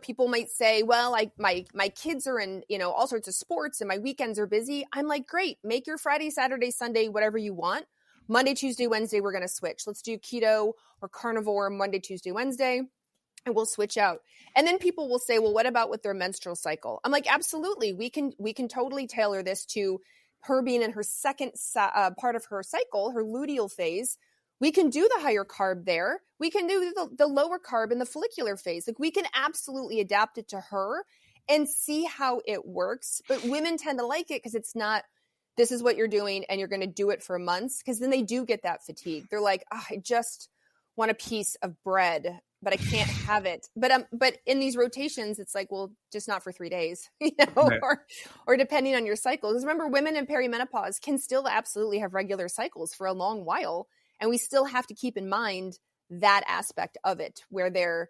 people might say, well, my kids are in, all sorts of sports and my weekends are busy. I'm like, great, make your Friday, Saturday, Sunday, whatever you want. Monday, Tuesday, Wednesday, we're going to switch. Let's do keto or carnivore Monday, Tuesday, Wednesday. And we'll switch out. And then people will say, well, what about with their menstrual cycle? I'm like, absolutely. We can totally tailor this to her being in her second part of her cycle, her luteal phase. We can do the higher carb there. We can do the lower carb in the follicular phase. Like, we can absolutely adapt it to her and see how it works. But women tend to like it because it's not, this is what you're doing and you're going to do it for months, because then they do get that fatigue. They're like, I just want a piece of bread, but I can't have it. But in these rotations, it's like, well, just not for 3 days, or depending on your cycle. Because remember, women in perimenopause can still absolutely have regular cycles for a long while. And we still have to keep in mind that aspect of it, where they're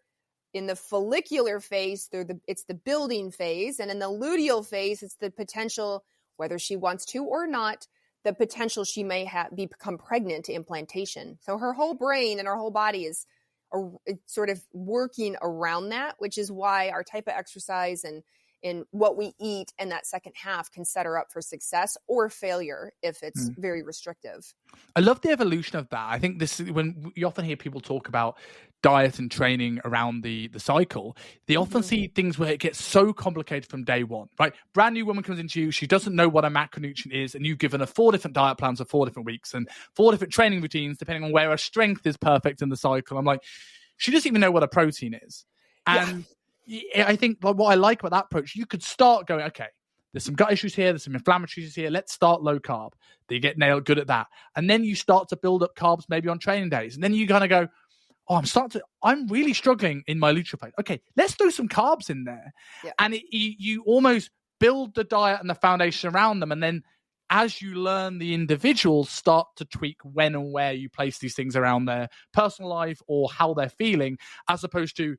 in the follicular phase, it's the building phase. And in the luteal phase, it's the potential, whether she wants to or not, the potential she may become pregnant to implantation. So her whole brain and her whole body is sort of working around that, which is why our type of exercise and what we eat in that second half can set her up for success or failure if it's very restrictive. I love the evolution of that. I think this is when you often hear people talk about diet and training around the cycle. They often see things where it gets so complicated from day one, right? Brand new woman comes into you, she doesn't know what a macronutrient is, and you've given her 4 different diet plans for 4 different weeks and 4 different training routines depending on where her strength is perfect in the cycle. I'm like, she doesn't even know what a protein is. And I think what I like about that approach, you could start going, okay, there's some gut issues here, there's some inflammatory issues here. Let's start low carb. They get nailed good at that. And then you start to build up carbs maybe on training days. And then you kind of go, oh, I'm really struggling in my luteal phase. Okay, let's throw some carbs in there. Yeah. And you almost build the diet and the foundation around them. And then as you learn the individuals, start to tweak when and where you place these things around their personal life or how they're feeling, as opposed to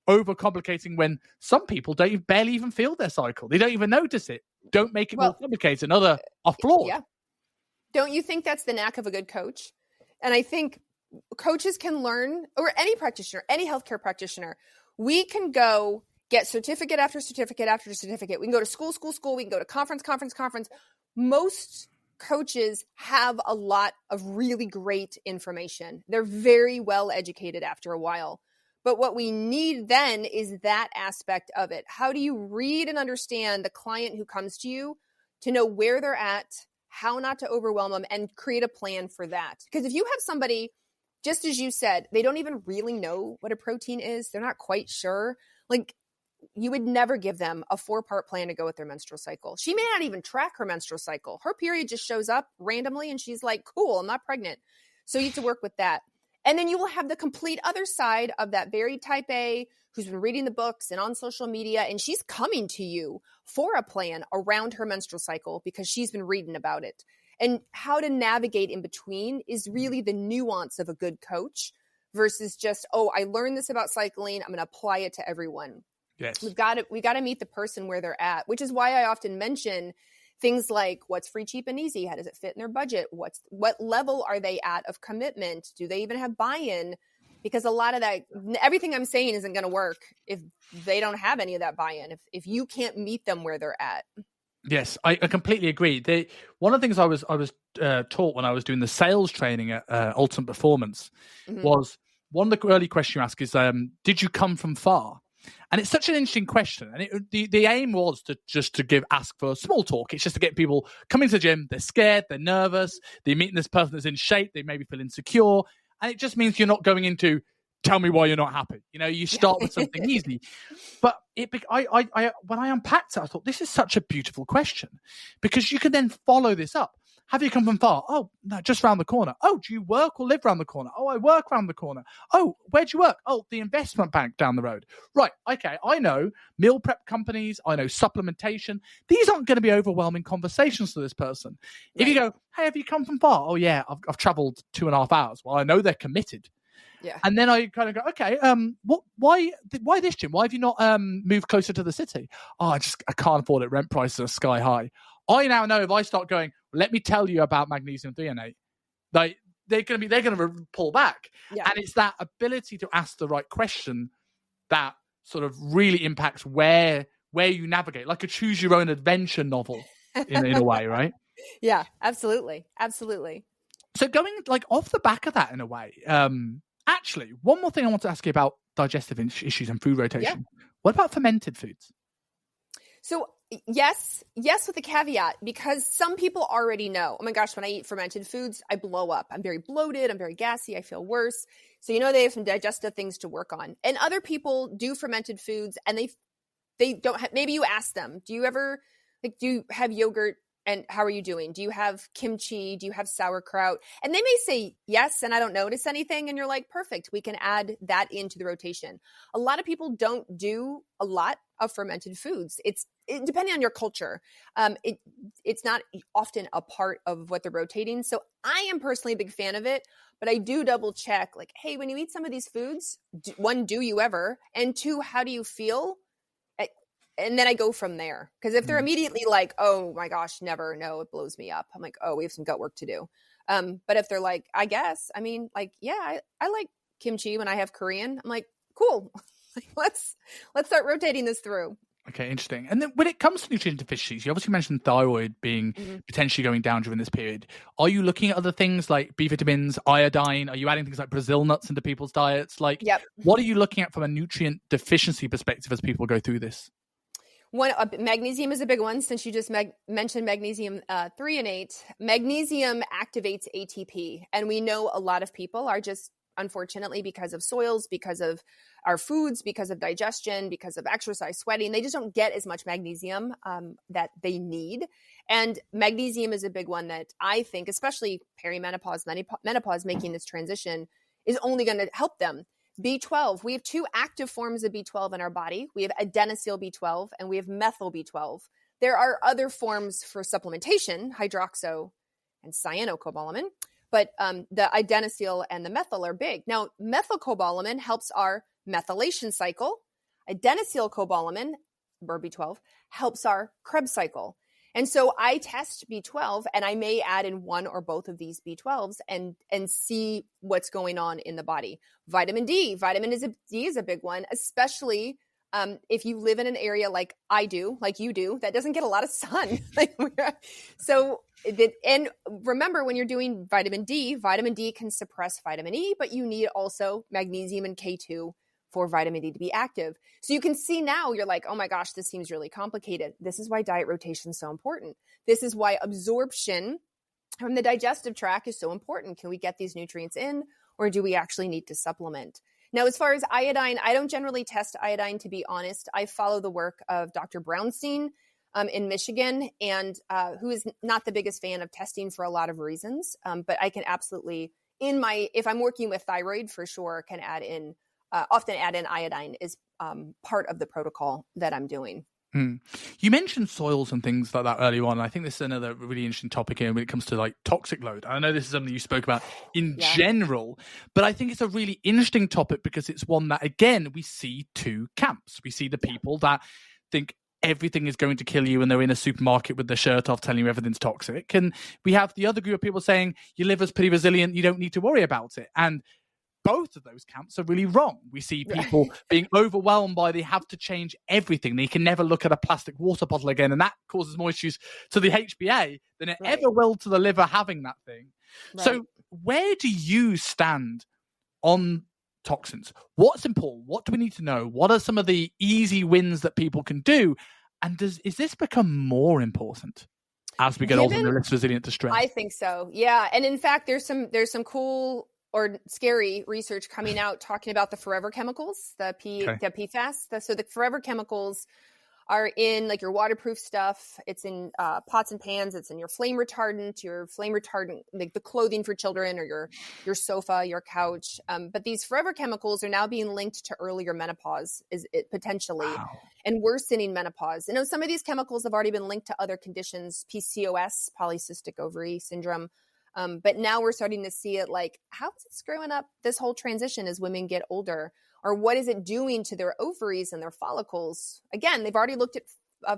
overcomplicating when some people barely even feel their cycle. They don't even notice it. Don't make it more complicated. Another are flawed. Yeah. Don't you think that's the knack of a good coach? And I think coaches can learn, or any practitioner, any healthcare practitioner, we can go get certificate after certificate after certificate. We can go to school. We can go to conference. Most coaches have a lot of really great information. They're very well educated after a while. But what we need then is that aspect of it. How do you read and understand the client who comes to you to know where they're at, how not to overwhelm them, and create a plan for that? Because if you have somebody, just as you said, they don't even really know what a protein is, they're not quite sure, like you would never give them a 4-part plan to go with their menstrual cycle. She may not even track her menstrual cycle. Her period just shows up randomly and she's like, cool, I'm not pregnant. So you have to work with that. And then you will have the complete other side of that very type A who's been reading the books and on social media, and she's coming to you for a plan around her menstrual cycle because she's been reading about it. And how to navigate in between is really the nuance of a good coach versus just, oh, I learned this about cycling, I'm going to apply it to everyone. Yes. We got to meet the person where they're at, which is why I often mention things like what's free, cheap, and easy. How does it fit in their budget? What level are they at of commitment? Do they even have buy-in? Because a lot of that, everything I'm saying isn't going to work if they don't have any of that buy-in, if you can't meet them where they're at. Yes, I completely agree. One of the things I was taught when I was doing the sales training at Ultimate Performance was, one of the early questions you ask is, did you come from far? And it's such an interesting question. And the aim was to ask for small talk. It's just to get people coming to the gym. They're scared. They're nervous. They're meeting this person that's in shape. They maybe feel insecure. And it just means you're not going into, tell me why you're not happy. You start with something easy. But when I unpacked it, I thought, this is such a beautiful question, because you can then follow this up. Have you come from far? Oh, no, just round the corner. Oh, do you work or live round the corner? Oh, I work round the corner. Oh, where do you work? Oh, the investment bank down the road. Right. Okay. I know meal prep companies. I know supplementation. These aren't going to be overwhelming conversations to this person. Right. If you go, hey, have you come from far? Oh, yeah, I've traveled 2.5 hours. Well, I know they're committed. Yeah. And then I kind of go, okay, why this gym? Why have you not moved closer to the city? Oh, I can't afford it. Rent prices are sky high. I now know if I start going, let me tell you about magnesium threonate, they're going to pull back. Yeah. And it's that ability to ask the right question that sort of really impacts where you navigate, like a choose your own adventure novel in a way, right? Yeah, absolutely. So going off the back of that in a way, actually, one more thing I want to ask you about digestive issues and food rotation. Yeah. What about fermented foods? So yes, with a caveat, because some people already know, oh my gosh, when I eat fermented foods, I blow up. I'm very bloated. I'm very gassy. I feel worse. So, they have some digestive things to work on. And other people do fermented foods and they don't have, maybe you ask them, do you ever, do you have yogurt? And how are you doing? Do you have kimchi? Do you have sauerkraut? And they may say yes, and I don't notice anything. And you're like, perfect. We can add that into the rotation. A lot of people don't do a lot of fermented foods. It's depending on your culture. It's not often a part of what they're rotating. So I am personally a big fan of it, but I do double check, hey, when you eat some of these foods, one, do you ever? And two, how do you feel? And then I go from there. Because if they're immediately like, oh my gosh, never, no, it blows me up. I'm like, oh, we have some gut work to do. But if they're like, I guess, yeah, I like kimchi, when I have Korean. I'm like, cool. let's start rotating this through. Okay, interesting. And then when it comes to nutrient deficiencies, you obviously mentioned thyroid being potentially going down during this period. Are you looking at other things like B vitamins, iodine? Are you adding things like Brazil nuts into people's diets? Like, what are you looking at from a nutrient deficiency perspective as people go through this? Magnesium is a big one, since you just mentioned magnesium 3 and 8. Magnesium activates ATP, and we know a lot of people are just, unfortunately, because of soils, because of our foods, because of digestion, because of exercise, sweating, they just don't get as much magnesium that they need. And magnesium is a big one that I think, especially perimenopause, menopause, making this transition, is only going to help them. B12, we have 2 active forms of B12 in our body. We have adenosyl B12 and we have methyl B12. There are other forms for supplementation, hydroxo and cyanocobalamin, but the adenosyl and the methyl are big. Now, methylcobalamin helps our methylation cycle. Adenosylcobalamin, or B12, helps our Krebs cycle. And so I test B12 and I may add in one or both of these B12s and see what's going on in the body. Vitamin D. D is a big one, especially if you live in an area like I do, like you do, that doesn't get a lot of sun. And remember, when you're doing vitamin D can suppress vitamin E, but you need also magnesium and K2 for vitamin D to be active. So you can see now, you're like, oh my gosh, this seems really complicated. This is why diet rotation is so important. This is why absorption from the digestive tract is so important. Can we get these nutrients in, or do we actually need to supplement? Now, as far as iodine, I don't generally test iodine, to be honest. I follow the work of Dr. Brownstein in Michigan, and who is not the biggest fan of testing for a lot of reasons. But I can absolutely, if I'm working with thyroid, for sure, can often add in iodine is part of the protocol that I'm doing. You mentioned soils and things like that earlier on. I think this is another really interesting topic here when it comes to like toxic load. I know this is something you spoke about in general, but I think it's a really interesting topic because it's one that, again, we see 2 camps. We see the people that think everything is going to kill you and they're in a supermarket with their shirt off telling you everything's toxic. And we have the other group of people saying your liver's pretty resilient, you don't need to worry about it. And both of those camps are really wrong. We see people being overwhelmed by they have to change everything. They can never look at a plastic water bottle again, and that causes more issues to the HbA than it ever will to the liver having that thing. Right. So where do you stand on toxins? What's important? What do we need to know? What are some of the easy wins that people can do? And is this become more important as we get older and they're less resilient to stress? I think so. Yeah. And in fact, there's some cool or scary research coming out talking about the forever chemicals, the PFAS. So the forever chemicals are in like your waterproof stuff. It's in pots and pans. It's in your flame retardant, like the clothing for children, or your sofa, your couch. But these forever chemicals are now being linked to earlier menopause, potentially, and worsening menopause. Some of these chemicals have already been linked to other conditions, PCOS, polycystic ovary syndrome. But now we're starting to see it like, how is it screwing up this whole transition as women get older? Or what is it doing to their ovaries and their follicles? Again, they've already looked at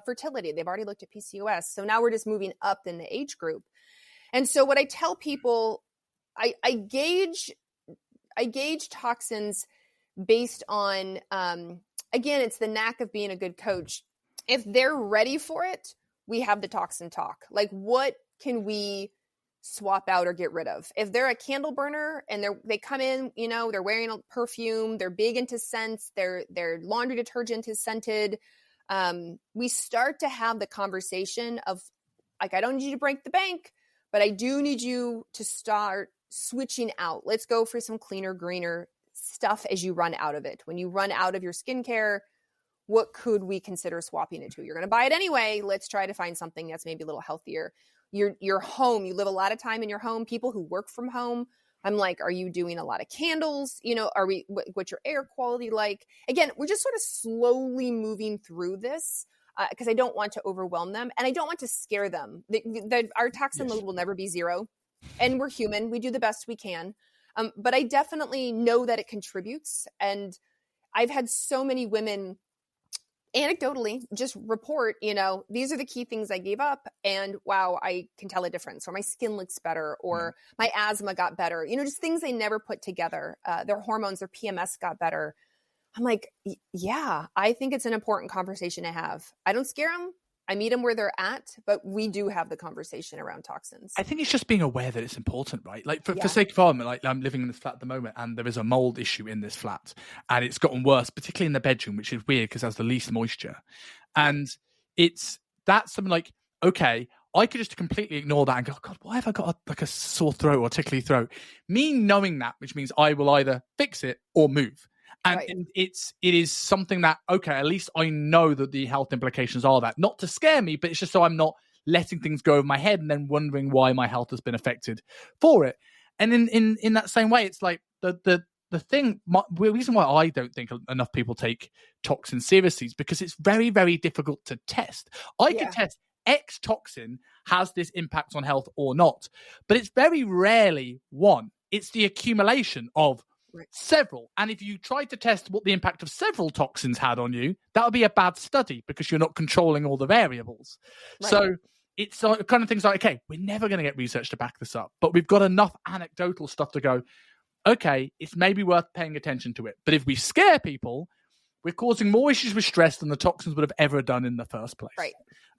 fertility. They've already looked at PCOS. So now we're just moving up in the age group. And so what I tell people, I gauge toxins based on, again, it's the knack of being a good coach. If they're ready for it, we have the toxin talk. Like, what can we swap out or get rid of? If they're a candle burner and they come in, they're wearing a perfume, they're big into scents, their laundry detergent is scented, we start to have the conversation of like, I don't need you to break the bank, but I do need you to start switching out. Let's go for some cleaner, greener stuff as you run out of it. When you run out of your skincare, what could we consider swapping it to? You're going to buy it anyway. Let's try to find something that's maybe a little healthier. Your home, you live a lot of time in your home. People who work from home, I'm like, are you doing a lot of candles? What's your air quality like? Again, we're just sort of slowly moving through this because I don't want to overwhelm them and I don't want to scare them. Our toxin load will never be zero, and we're human. We do the best we can. But I definitely know that it contributes. And I've had so many women anecdotally just report, these are the key things I gave up, and wow, I can tell a difference, or my skin looks better, or my asthma got better, just things they never put together. Their hormones, their PMS got better. I'm like, yeah, I think it's an important conversation to have. I don't scare them. I meet them where they're at, but we do have the conversation around toxins. I think it's just being aware that it's important, right? Like for sake of argument, like I'm living in this flat at the moment, and there is a mold issue in this flat, and it's gotten worse, particularly in the bedroom, which is weird because it has the least moisture. And that's something like, okay, I could just completely ignore that and go, God, why have I got a sore throat or tickly throat? Me knowing that, which means I will either fix it or move. And it is something that, okay, at least I know that the health implications are that. Not to scare me, but it's just so I'm not letting things go over my head and then wondering why my health has been affected for it. And in that same way, it's like the reason why I don't think enough people take toxins seriously is because it's very, very difficult to test. I can test X toxin has this impact on health or not, but it's very rarely one. It's the accumulation of several. And if you tried to test what the impact of several toxins had on you, that would be a bad study because you're not controlling all the variables. Right. So it's kind of things like, okay, we're never going to get research to back this up, but we've got enough anecdotal stuff to go, okay, it's maybe worth paying attention to it. But if we scare people, we're causing more issues with stress than the toxins would have ever done in the first place.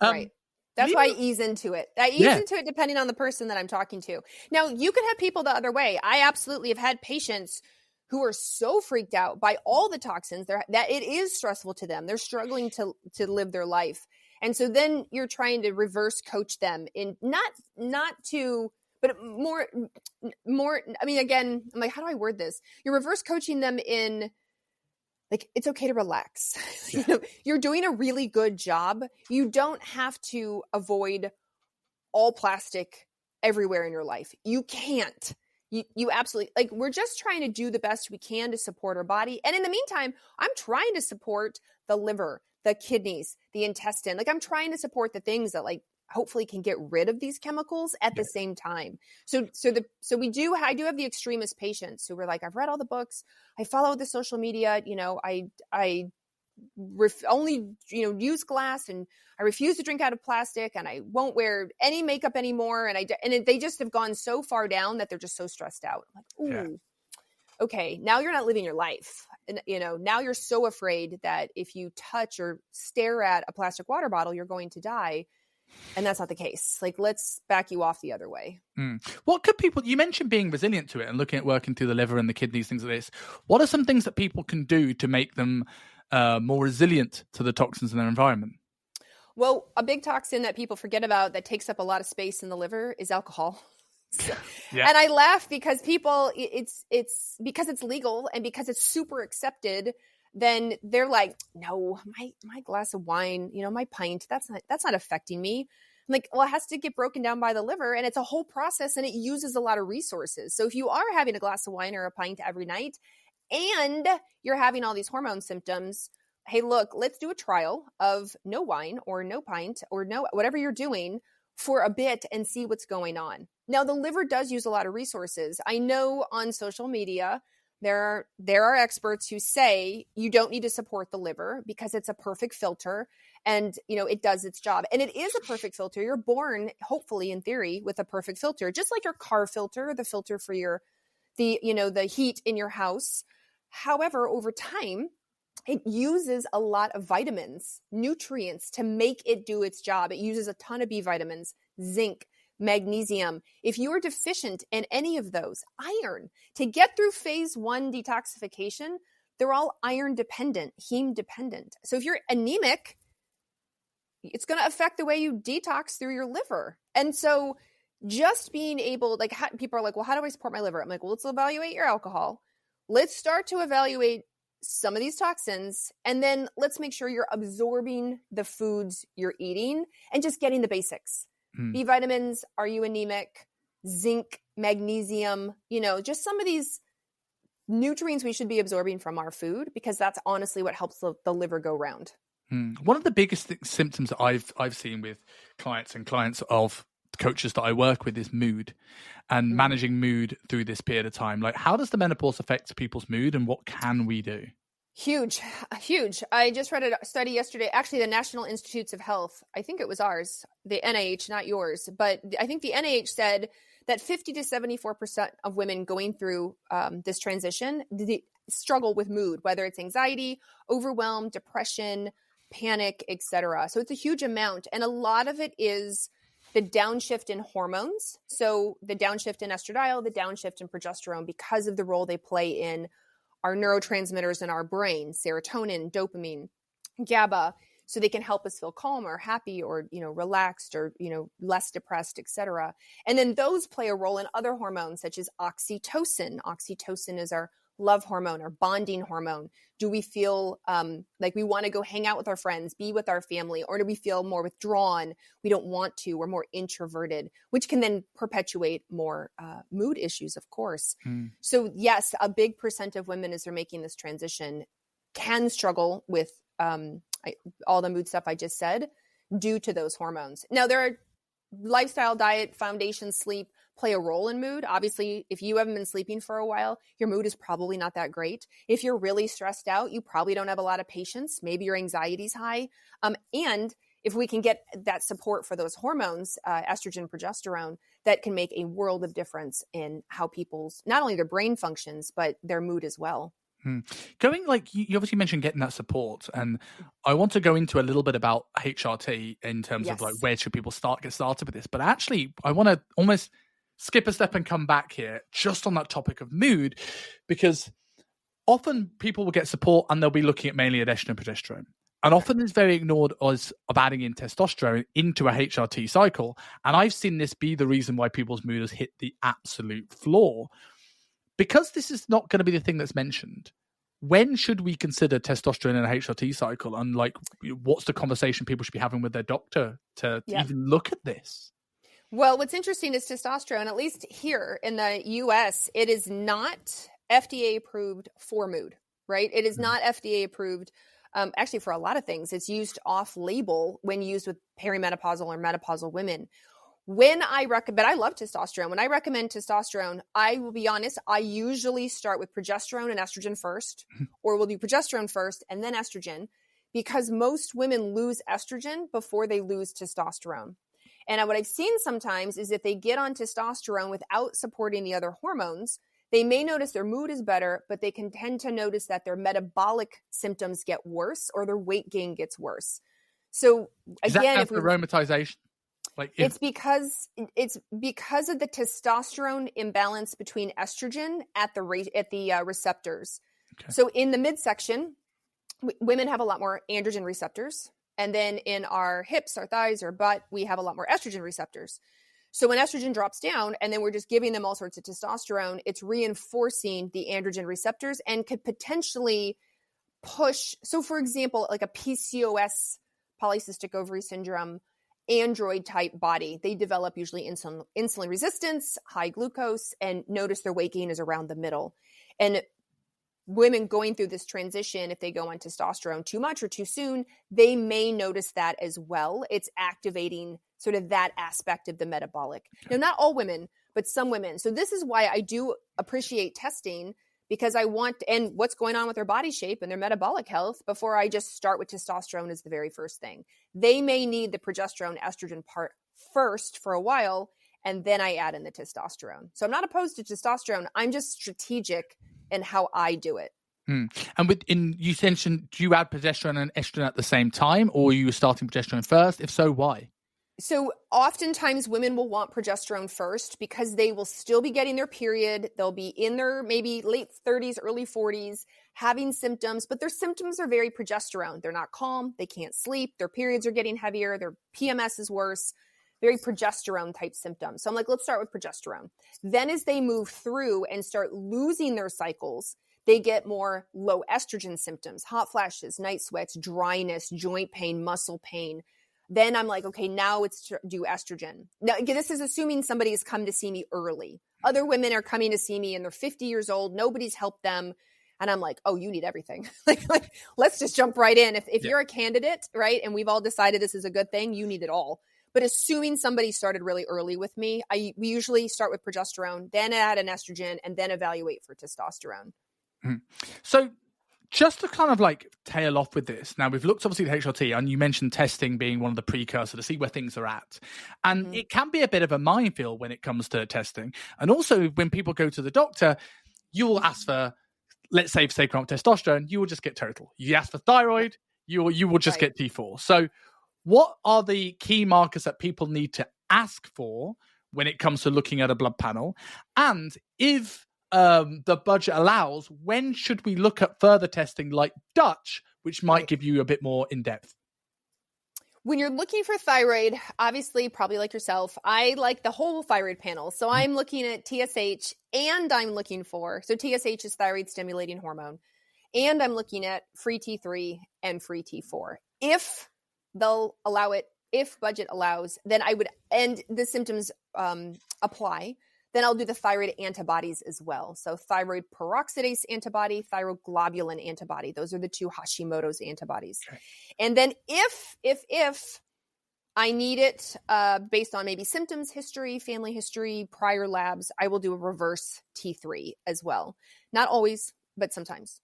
Right. That's why I ease into it. I ease into it depending on the person that I'm talking to. Now, you can have people the other way. I absolutely have had patients who are so freaked out by all the toxins that it is stressful to them. They're struggling to live their life. And so then you're trying to reverse coach them in not to, but more, I mean, again, I'm like, how do I word this? You're reverse coaching them in like, it's okay to relax. You're doing a really good job. You don't have to avoid all plastic everywhere in your life. You can't. You absolutely, like, we're just trying to do the best we can to support our body. And in the meantime, I'm trying to support the liver, the kidneys, the intestine. Like, I'm trying to support the things that like hopefully can get rid of these chemicals at the same time. So I do have the extremist patients who were like, I've read all the books, I follow the social media, I only use glass, and I refuse to drink out of plastic, and I won't wear any makeup anymore, and they just have gone so far down that they're just so stressed out. I'm like, ooh, okay, now you're not living your life, and now you're so afraid that if you touch or stare at a plastic water bottle, you're going to die. And that's not the case. Like, let's back you off the other way. What could people, you mentioned being resilient to it and looking at working through the liver and the kidneys, things like this. What are some things that people can do to make them more resilient to the toxins in their environment? Well, a big toxin that people forget about that takes up a lot of space in the liver is alcohol. And I laugh because people, it's because it's legal and because it's super accepted. Then they're like, no, my glass of wine, my pint, that's not affecting me. I'm like, well, it has to get broken down by the liver, and it's a whole process, and it uses a lot of resources. So if you are having a glass of wine or a pint every night and you're having all these hormone symptoms, hey, look, let's do a trial of no wine or no pint or no whatever you're doing for a bit and see what's going on. Now, the liver does use a lot of resources. I know on social media, there are experts who say you don't need to support the liver because it's a perfect filter, and it does its job. And it is a perfect filter. You're born, hopefully, in theory, with a perfect filter, just like your car filter, the filter for the heat in your house. However, over time, it uses a lot of vitamins, nutrients to make it do its job. It uses a ton of B vitamins, zinc, magnesium. If you are deficient in any of those, iron, to get through phase 1 detoxification, they're all iron dependent, heme dependent. So if you're anemic, it's going to affect the way you detox through your liver. And so just being able, like, people are like, well, how do I support my liver? I'm like, well, let's evaluate your alcohol. Let's start to evaluate some of these toxins, and then let's make sure you're absorbing the foods you're eating and just getting the basics. B vitamins, are you anemic? Zinc, magnesium, just some of these nutrients we should be absorbing from our food, because that's honestly what helps the liver go round. One of the biggest symptoms that I've seen with clients of coaches that I work with is mood, and managing mood through this period of time. Like, how does the menopause affect people's mood, and what can we do? Huge, huge. I just read a study yesterday, actually the National Institutes of Health, I think it was ours, the NIH, not yours, but I think the NIH said that 50 to 74% of women going through this transition struggle with mood, whether it's anxiety, overwhelm, depression, panic, etc. So it's a huge amount. And a lot of it is the downshift in hormones. So the downshift in estradiol, the downshift in progesterone, because of the role they play in our neurotransmitters in our brain, serotonin, dopamine, GABA, so they can help us feel calm or happy or, relaxed or, less depressed, etc. And then those play a role in other hormones such as oxytocin. Oxytocin is our love hormone, our bonding hormone. Do we feel like we want to go hang out with our friends, be with our family, or do we feel more withdrawn? We don't want to, we're more introverted, which can then perpetuate more mood issues, of course. So yes, a big percent of women as they're making this transition can struggle with all the mood stuff I just said due to those hormones. Now there are lifestyle, diet, foundation, sleep play a role in mood. Obviously, if you haven't been sleeping for a while, your mood is probably not that great. If you're really stressed out, you probably don't have a lot of patience. Maybe your anxiety is high. And if we can get that support for those hormones, estrogen, progesterone, that can make a world of difference in how people's, not only their brain functions, but their mood as well. Going you obviously mentioned getting that support, and I want to go into a little bit about HRT in terms of where should people get started with this. But actually, I want to almost skip a step and come back here just on that topic of mood, because often people will get support and they'll be looking at mainly at estrogen and progesterone. And often it's very ignored as of adding in testosterone into a HRT cycle. And I've seen this be the reason why people's mood has hit the absolute floor. Because this is not going to be the thing that's mentioned, when should we consider testosterone in a HRT cycle? And what's the conversation people should be having with their doctor to even look at this? Well, what's interesting is testosterone, at least here in the US, it is not FDA approved for mood, right? It is not FDA approved. Actually, for a lot of things, it's used off label when used with perimenopausal or menopausal women. But I love testosterone. When I recommend testosterone, I will be honest, I usually start with progesterone and estrogen first, or we'll do progesterone first and then estrogen, because most women lose estrogen before they lose testosterone. And what I've seen sometimes is if they get on testosterone without supporting the other hormones, they may notice their mood is better, but they can tend to notice that their metabolic symptoms get worse or their weight gain gets worse. So again, if aromatization? It's because of the testosterone imbalance between estrogen at the receptors. Okay. So in the midsection, women have a lot more androgen receptors. And then in our hips, our thighs, our butt, we have a lot more estrogen receptors. So when estrogen drops down and then we're just giving them all sorts of testosterone, it's reinforcing the androgen receptors and could potentially push. So for example, like a PCOS, polycystic ovary syndrome, android type body, they develop usually insulin resistance, high glucose, and notice their weight gain is around the middle. And women going through this transition, if they go on testosterone too much or too soon, they may notice that as well. It's activating sort of that aspect of the metabolic. Now, not all women, but some women. So this is why I do appreciate testing, because I want, and what's going on with their body shape and their metabolic health before I just start with testosterone is the very first thing. They may need the progesterone estrogen part first for a while, and then I add in the testosterone. So I'm not opposed to testosterone. I'm just strategic in how I do it. And you mentioned, do you add progesterone and estrogen at the same time, or are you starting progesterone first? If so, why? So oftentimes women will want progesterone first because they will still be getting their period. They'll be in their maybe late 30s, early 40s, having symptoms, but their symptoms are very progesterone. They're not calm. They can't sleep. Their periods are getting heavier. Their PMS is worse. Very progesterone type symptoms. So I'm like, let's start with progesterone. Then as they move through and start losing their cycles, they get more low estrogen symptoms, hot flashes, night sweats, dryness, joint pain, muscle pain. Then I'm like, okay, now it's do estrogen. Now, this is assuming somebody has come to see me early. Other women are coming to see me and they're 50 years old. Nobody's helped them. And I'm like, oh, you need everything. like, let's just jump right in. If you're a candidate, right, and we've all decided this is a good thing, you need it all. But assuming somebody started really early with me, we usually start with progesterone, then add an estrogen, and then evaluate for testosterone. So just to kind of like tail off with this, now we've looked obviously at HRT, and you mentioned testing being one of the precursors to see where things are at. And it can be a bit of a minefield when it comes to testing. And also when people go to the doctor, you will ask for, let's say for sake of testosterone, you will just get total. You ask for thyroid, you will just get T4. So what are the key markers that people need to ask for when it comes to looking at a blood panel? And if the budget allows, when should we look at further testing like Dutch, which might give you a bit more in depth? When you're looking for thyroid, obviously, probably like yourself, I like the whole thyroid panel. So I'm looking at TSH, and I'm looking for, so TSH is thyroid stimulating hormone, and I'm looking at free T3 and free T4. If they'll allow it, if budget allows, then I would, and the symptoms apply, then I'll do the thyroid antibodies as well. So thyroid peroxidase antibody, thyroid globulin antibody. Those are the two Hashimoto's antibodies. Okay. And then if I need it based on maybe symptoms, history, family history, prior labs, I will do a reverse T3 as well. Not always, but sometimes.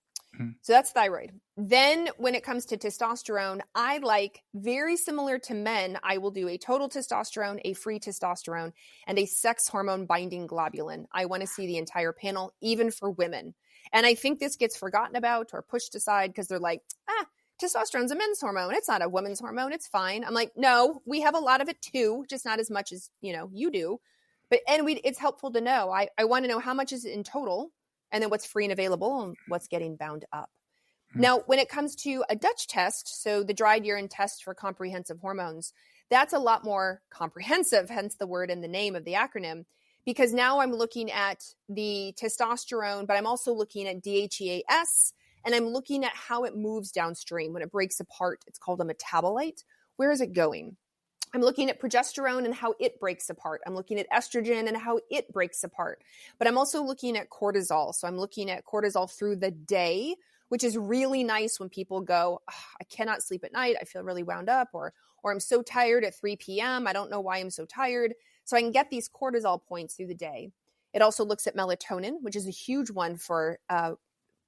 So that's thyroid. Then when it comes to testosterone, I like, very similar to men, I will do a total testosterone, a free testosterone, and a sex hormone binding globulin. I want to see the entire panel, even for women. And I think this gets forgotten about or pushed aside because they're like, testosterone's a men's hormone. It's not a woman's hormone. It's fine. I'm like, no, we have a lot of it too, just not as much as, you do. But, it's helpful to know. I want to know how much is it in total, and then what's free and available and what's getting bound up. Now, when it comes to a Dutch test, so the dried urine test for comprehensive hormones, that's a lot more comprehensive, hence the word and the name of the acronym, because now I'm looking at the testosterone, but I'm also looking at DHEAS, and I'm looking at how it moves downstream. When it breaks apart, it's called a metabolite. Where is it going? I'm looking at progesterone and how it breaks apart. I'm looking at estrogen and how it breaks apart. But I'm also looking at cortisol. So I'm looking at cortisol through the day, which is really nice when people go, I cannot sleep at night. I feel really wound up, or I'm so tired at 3 p.m. I don't know why I'm so tired. So I can get these cortisol points through the day. It also looks at melatonin, which is a huge one for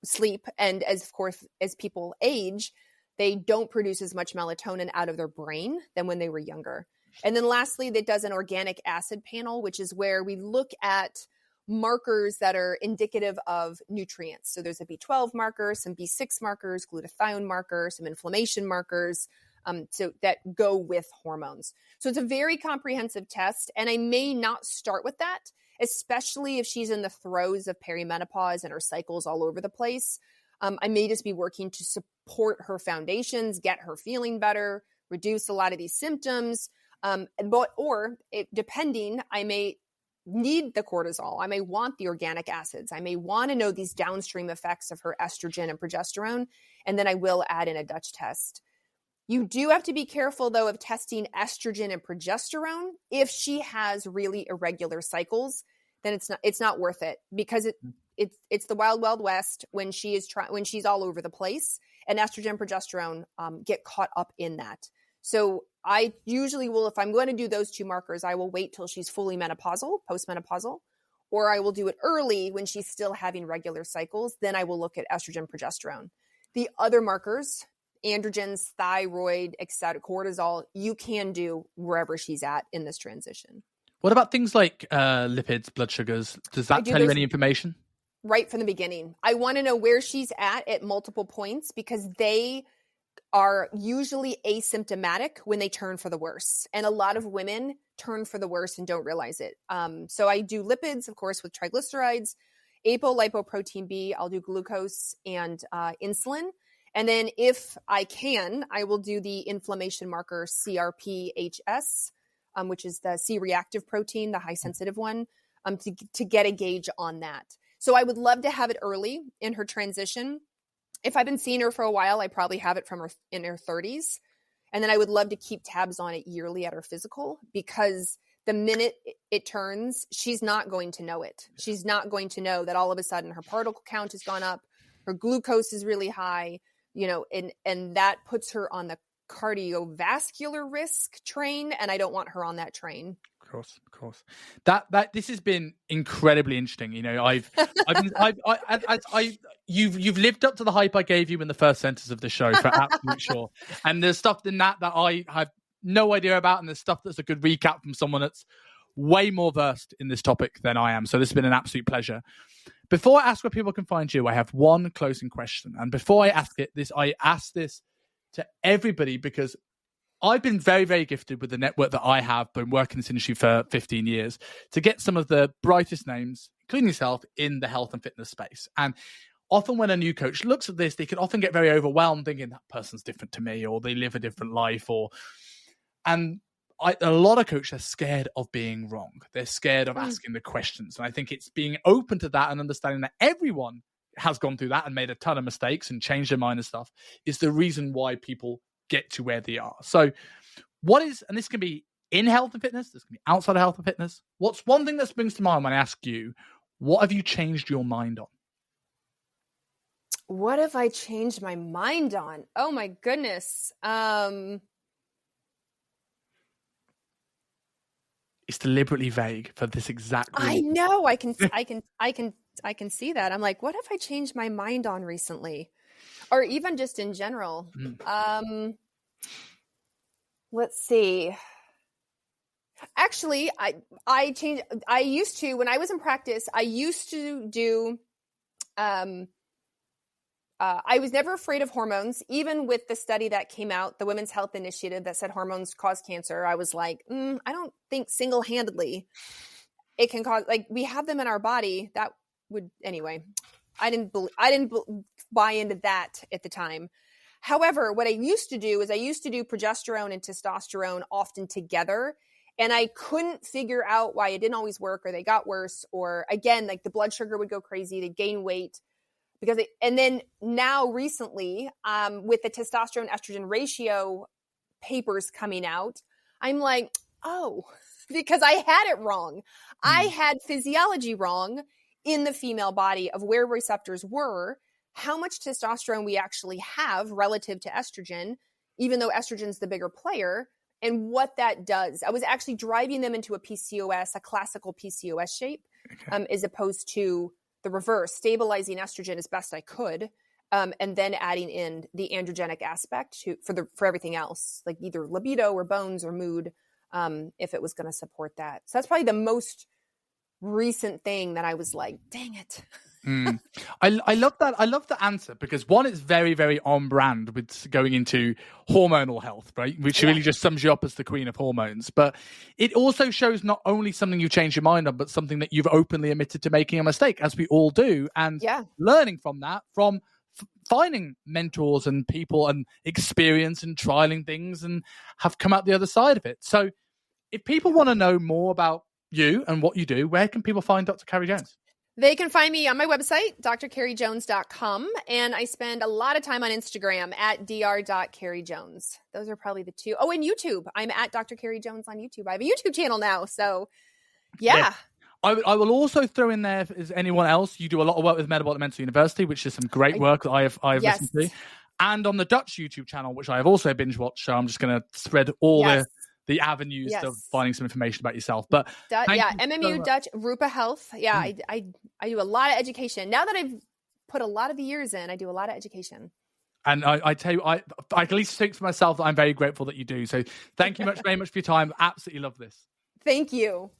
sleep. And of course, as people age, they don't produce as much melatonin out of their brain than when they were younger. And then lastly, that does an organic acid panel, which is where we look at markers that are indicative of nutrients. So there's a B12 marker, some B6 markers, glutathione markers, some inflammation markers, so that go with hormones. So it's a very comprehensive test. And I may not start with that, especially if she's in the throes of perimenopause and her cycle's all over the place. I may just be working to support her foundations, get her feeling better, reduce a lot of these symptoms. Depending, I may need the cortisol. I may want the organic acids. I may want to know these downstream effects of her estrogen and progesterone. And then I will add in a Dutch test. You do have to be careful, though, of testing estrogen and progesterone. If she has really irregular cycles, then it's not worth it, because it's the wild, wild west when she's all over the place, and estrogen and progesterone get caught up in that. So I usually will, if I'm going to do those two markers, I will wait till she's fully menopausal, postmenopausal, or I will do it early when she's still having regular cycles. Then I will look at estrogen, progesterone. The other markers, androgens, thyroid, etc., cortisol, you can do wherever she's at in this transition. What about things like lipids, blood sugars? Does that tell you any information? Right from the beginning. I want to know where she's at multiple points, because they are usually asymptomatic when they turn for the worse. And a lot of women turn for the worse and don't realize it. So I do lipids, of course, with triglycerides, apolipoprotein B, I'll do glucose and insulin. And then if I can, I will do the inflammation marker CRPHS, which is the C-reactive protein, the high sensitive one, to get a gauge on that. So I would love to have it early in her transition. If I've been seeing her for a while, I probably have it in her 30s. And then I would love to keep tabs on it yearly at her physical, because the minute it turns, she's not going to know it. She's not going to know that all of a sudden her particle count has gone up, her glucose is really high, and that puts her on the cardiovascular risk train, and I don't want her on that train. Of course. That this has been incredibly interesting. I've you've lived up to the hype I gave you in the first sentence of the show for absolute sure. And there's stuff in that I have no idea about, and there's stuff that's a good recap from someone that's way more versed in this topic than I am. So this has been an absolute pleasure. Before I ask where people can find you, I have one closing question. And before I ask I ask this to everybody because I've been very, very gifted with the network that I have, been working in this industry for 15 years, to get some of the brightest names, including yourself, in the health and fitness space. And often when a new coach looks at this, they can often get very overwhelmed thinking that person's different to me, or they live a different life, a lot of coaches are scared of being wrong. They're scared of asking the questions. And I think it's being open to that and understanding that everyone has gone through that and made a ton of mistakes and changed their mind and stuff is the reason why people get to where they are. So what is, and this can be in health and fitness, this can be outside of health and fitness. What's one thing that springs to mind when I ask you, what have you changed your mind on? What have I changed my mind on? Oh my goodness. It's deliberately vague for this exact reason. I know. I can see that. I'm like, what have I changed my mind on recently? Or even just in general. Let's see. Actually, I changed. I used to, when I was in practice, I used to do, I was never afraid of hormones. Even with the study that came out, the Women's Health Initiative that said hormones cause cancer, I was like, I don't think single-handedly it can cause, like, we have them in our body. That would, anyway, I didn't buy into that at the time. However, what I used to do is I used to do progesterone and testosterone often together, and I couldn't figure out why it didn't always work, or they got worse, or again, like the blood sugar would go crazy, they'd gain weight. And then now recently, with the testosterone estrogen ratio papers coming out, I'm like, oh, because I had it wrong. I had physiology wrong in the female body of where receptors were, how much testosterone we actually have relative to estrogen, even though estrogen's the bigger player, and what that does. I was actually driving them into a PCOS, a classical PCOS shape, as opposed to the reverse, stabilizing estrogen as best I could, and then adding in the androgenic aspect for everything else, like either libido or bones or mood, if it was going to support that. So that's probably the most recent thing that I was like, dang it. I love that. I love the answer because one, it's very, very on brand with going into hormonal health, right? Which really just sums you up as the queen of hormones. But it also shows not only something you changed your mind on, but something that you've openly admitted to making a mistake, as we all do, and learning from that, from finding mentors and people and experience and trialing things, and have come out the other side of it. So if people want to know more about you and what you do, where can people find Dr. Carrie Jones? They can find me on my website, drcarriejones.com, and I spend a lot of time on Instagram at dr.carriejones. Those are probably the two. Oh, and YouTube. I'm at Dr. Carrie Jones on YouTube. I have a YouTube channel now, so yeah. I will also throw in there, as anyone else, you do a lot of work with Metabolic Mental University, which is some great work that I have listened to. And on the Dutch YouTube channel, which I have also binge watched, so I'm just going to spread all the avenues of finding some information about yourself. But MMU so Dutch, Rupa Health. Yeah, I do a lot of education. Now that I've put a lot of the years in, I do a lot of education. And I tell you, I can at least speak for myself that I'm very grateful that you do. So thank you very much for your time. Absolutely love this. Thank you.